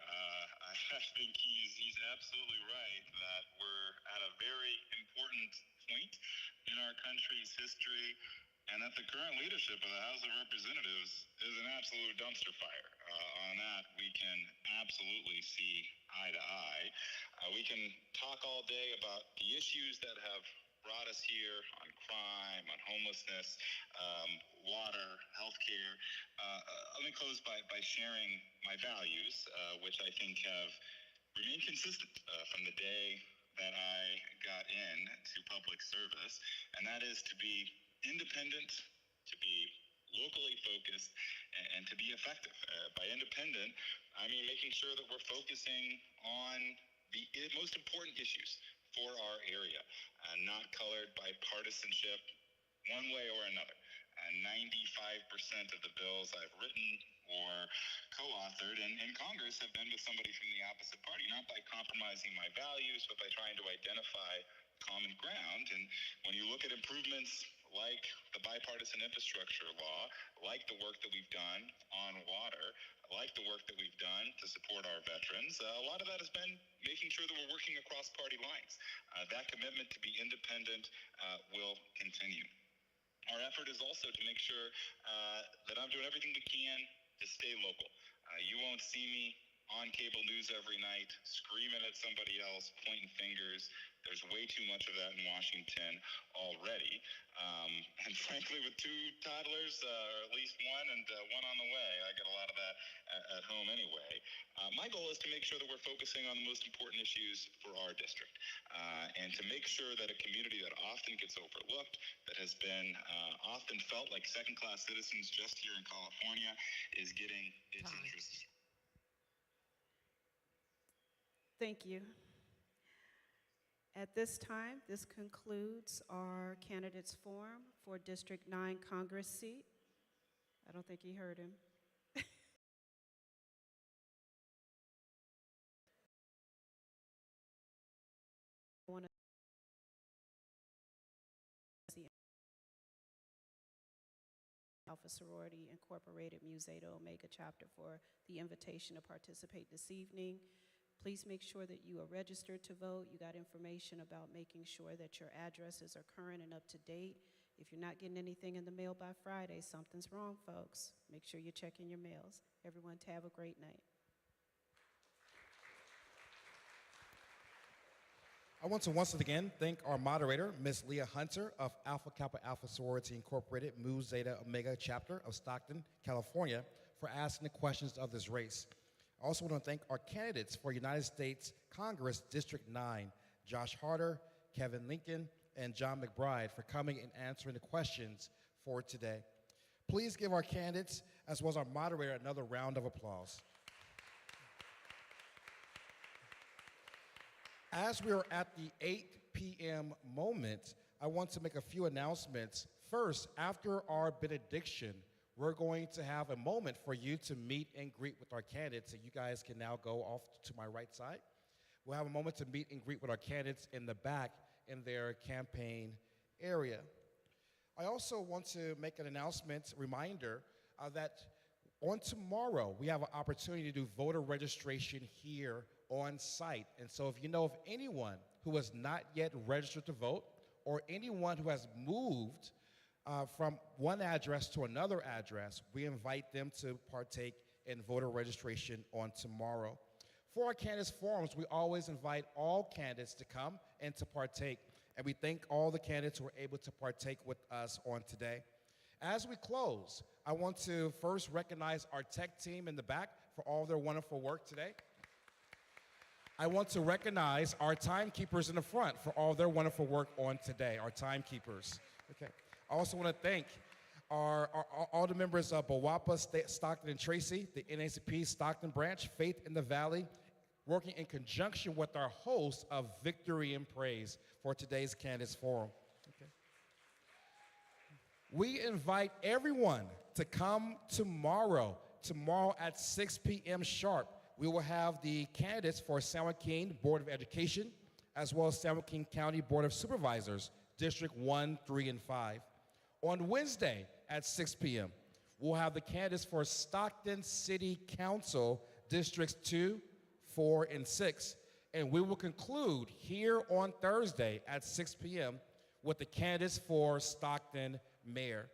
I think he's absolutely right that we're at a very important point in our country's history, and that the current leadership of the House of Representatives is an absolute dumpster fire. On that, we can absolutely see eye to eye. We can talk all day about the issues that have brought us here on crime, on homelessness, water, healthcare. Let me close by sharing my values, which I think have remained consistent from the day that I got into public service, and that is to be independent, to be locally focused, and to be effective. By independent, I mean making sure that we're focusing on the most important issues for our area, not colored by partisanship one way or another. 95% of the bills I've written or co-authored in Congress have been with somebody from the opposite party, not by compromising my values, but by trying to identify common ground. And when you look at improvements like the bipartisan infrastructure law, like the work that we've done on water, like the work that we've done to support our veterans, a lot of that has been making sure that we're working across party lines. That commitment to be independent will continue. Our effort is also to make sure that I'm doing everything we can to stay local. You won't see me on cable news every night screaming at somebody else, pointing fingers. There's way too much of that in Washington already. And frankly, with 2 toddlers, or at least one, and one on the way, I get a lot of that at home anyway. My goal is to make sure that we're focusing on the most important issues for our district, and to make sure that a community that often gets overlooked, that has been often felt like second-class citizens just here in California, is getting its interests. Thank you. At this time, this concludes our candidates forum for District 9 Congress seat. I don't think he heard him. I want to Alpha Sorority Incorporated Mu Zeta Omega chapter for the invitation to participate this evening. Please make sure that you are registered to vote. You got information about making sure that your addresses are current and up to date. If you're not getting anything in the mail by Friday, something's wrong, folks. Make sure you're checking your mails. Everyone, have a great night. I want to once again thank our moderator, Ms. Leah Hunter of Alpha Kappa Alpha Sorority Incorporated, Mu Zeta Omega chapter of Stockton, California, for asking the questions of this race. I also want to thank our candidates for United States Congress District 9, Josh Harder, Kevin Lincoln, and John McBride for coming and answering the questions for today. Please give our candidates, as well as our moderator, another round of applause. As we are at the 8 p.m. moment, I want to make a few announcements. First, after our benediction, we're going to have a moment for you to meet and greet with our candidates, and you guys can now go off to my right side. We'll have a moment to meet and greet with our candidates in the back in their campaign area. I also want to make an announcement, reminder, that on tomorrow, we have an opportunity to do voter registration here on site. And so if you know of anyone who has not yet registered to vote, or anyone who has moved from one address to another address, we invite them to partake in voter registration on tomorrow. For our candidates forums, we always invite all candidates to come and to partake, and we thank all the candidates who were able to partake with us on today. As we close, I want to first recognize our tech team in the back for all their wonderful work today. I want to recognize our timekeepers in the front for all their wonderful work on today, our timekeepers. Okay. I also want to thank all the members of BWAPA, Stockton and Tracy, the NAACP Stockton branch, Faith in the Valley, working in conjunction with our host of Victory and Praise for today's Candidates Forum. Okay. We invite everyone to come tomorrow at 6 p.m. sharp. We will have the candidates for San Joaquin Board of Education, as well as San Joaquin County Board of Supervisors, District 1, 3, and 5. On Wednesday at 6 p.m., we'll have the candidates for Stockton City Council, Districts 2, 4, and 6. And we will conclude here on Thursday at 6 p.m. with the candidates for Stockton Mayor.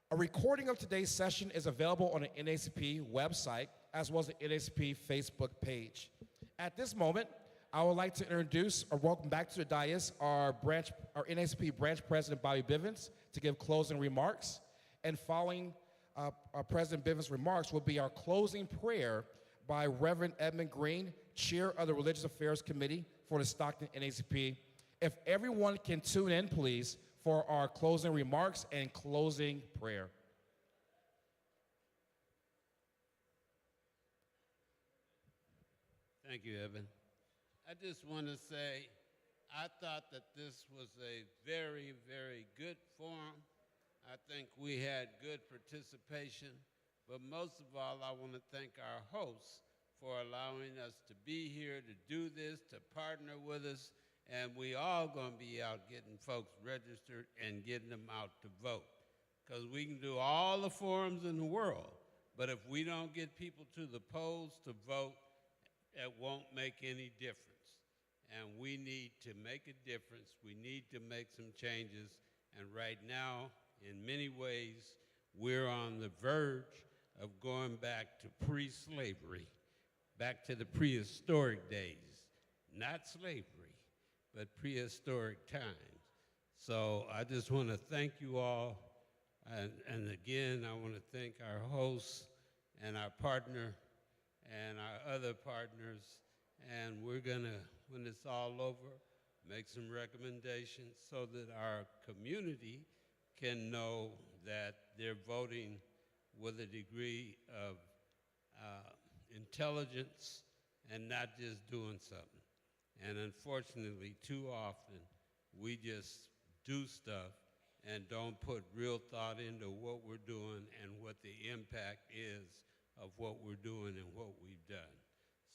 A recording of today's session is available on the NAACP website, as well as the NAACP Facebook page. At this moment, I would like to introduce or welcome back to the dais our NAACP branch president, Bobby Bivens, to give closing remarks. And following our President Bivens' remarks will be our closing prayer by Reverend Edmund Green, Chair of the Religious Affairs Committee for the Stockton NAACP. If everyone can tune in, please, for our closing remarks and closing prayer. Thank you, Evan. I just want to say I thought that this was a very, very good forum. I think we had good participation, but most of all, I want to thank our hosts for allowing us to be here, to do this, to partner with us, and we all going to be out getting folks registered and getting them out to vote. Because we can do all the forums in the world, but if we don't get people to the polls to vote, it won't make any difference. And we need to make a difference. We need to make some changes. And right now, in many ways, we're on the verge of going back to pre-slavery, back to the prehistoric days. Not slavery, but prehistoric times. So I just want to thank you all. And again, I want to thank our hosts and our partner and our other partners. And we're going to, when it's all over, make some recommendations so that our community can know that they're voting with a degree of intelligence and not just doing something. And unfortunately, too often, we just do stuff and don't put real thought into what we're doing and what the impact is of what we're doing and what we've done.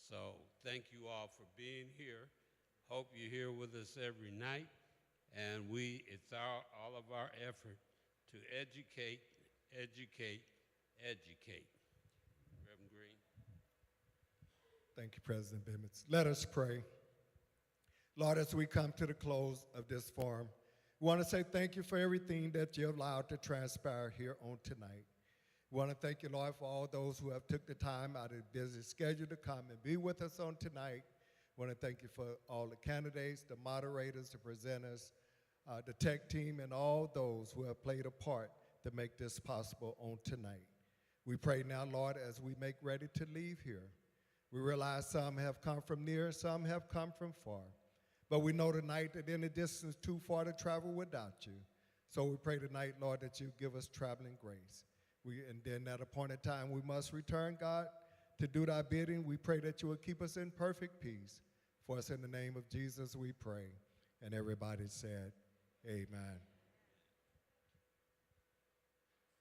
So thank you all for being here. Hope you're here with us every night. And it's all of our effort to educate, educate, educate. Reverend Green. Thank you, President Bivens. Let us pray. Lord, as we come to the close of this forum, we want to say thank you for everything that you allowed to transpire here on tonight. We want to thank you, Lord, for all those who have took the time out of the busy schedule to come and be with us on tonight. We want to thank you for all the candidates, the moderators, the presenters, the tech team, and all those who have played a part to make this possible on tonight. We pray now, Lord, as we make ready to leave here. We realize some have come from near, some have come from far. But we know tonight that any distance too far to travel without you. So we pray tonight, Lord, that you give us traveling grace. And then at a appointed time, we must return, God, to do thy bidding. We pray that you will keep us in perfect peace. For us in the name of Jesus we pray. And everybody said, amen.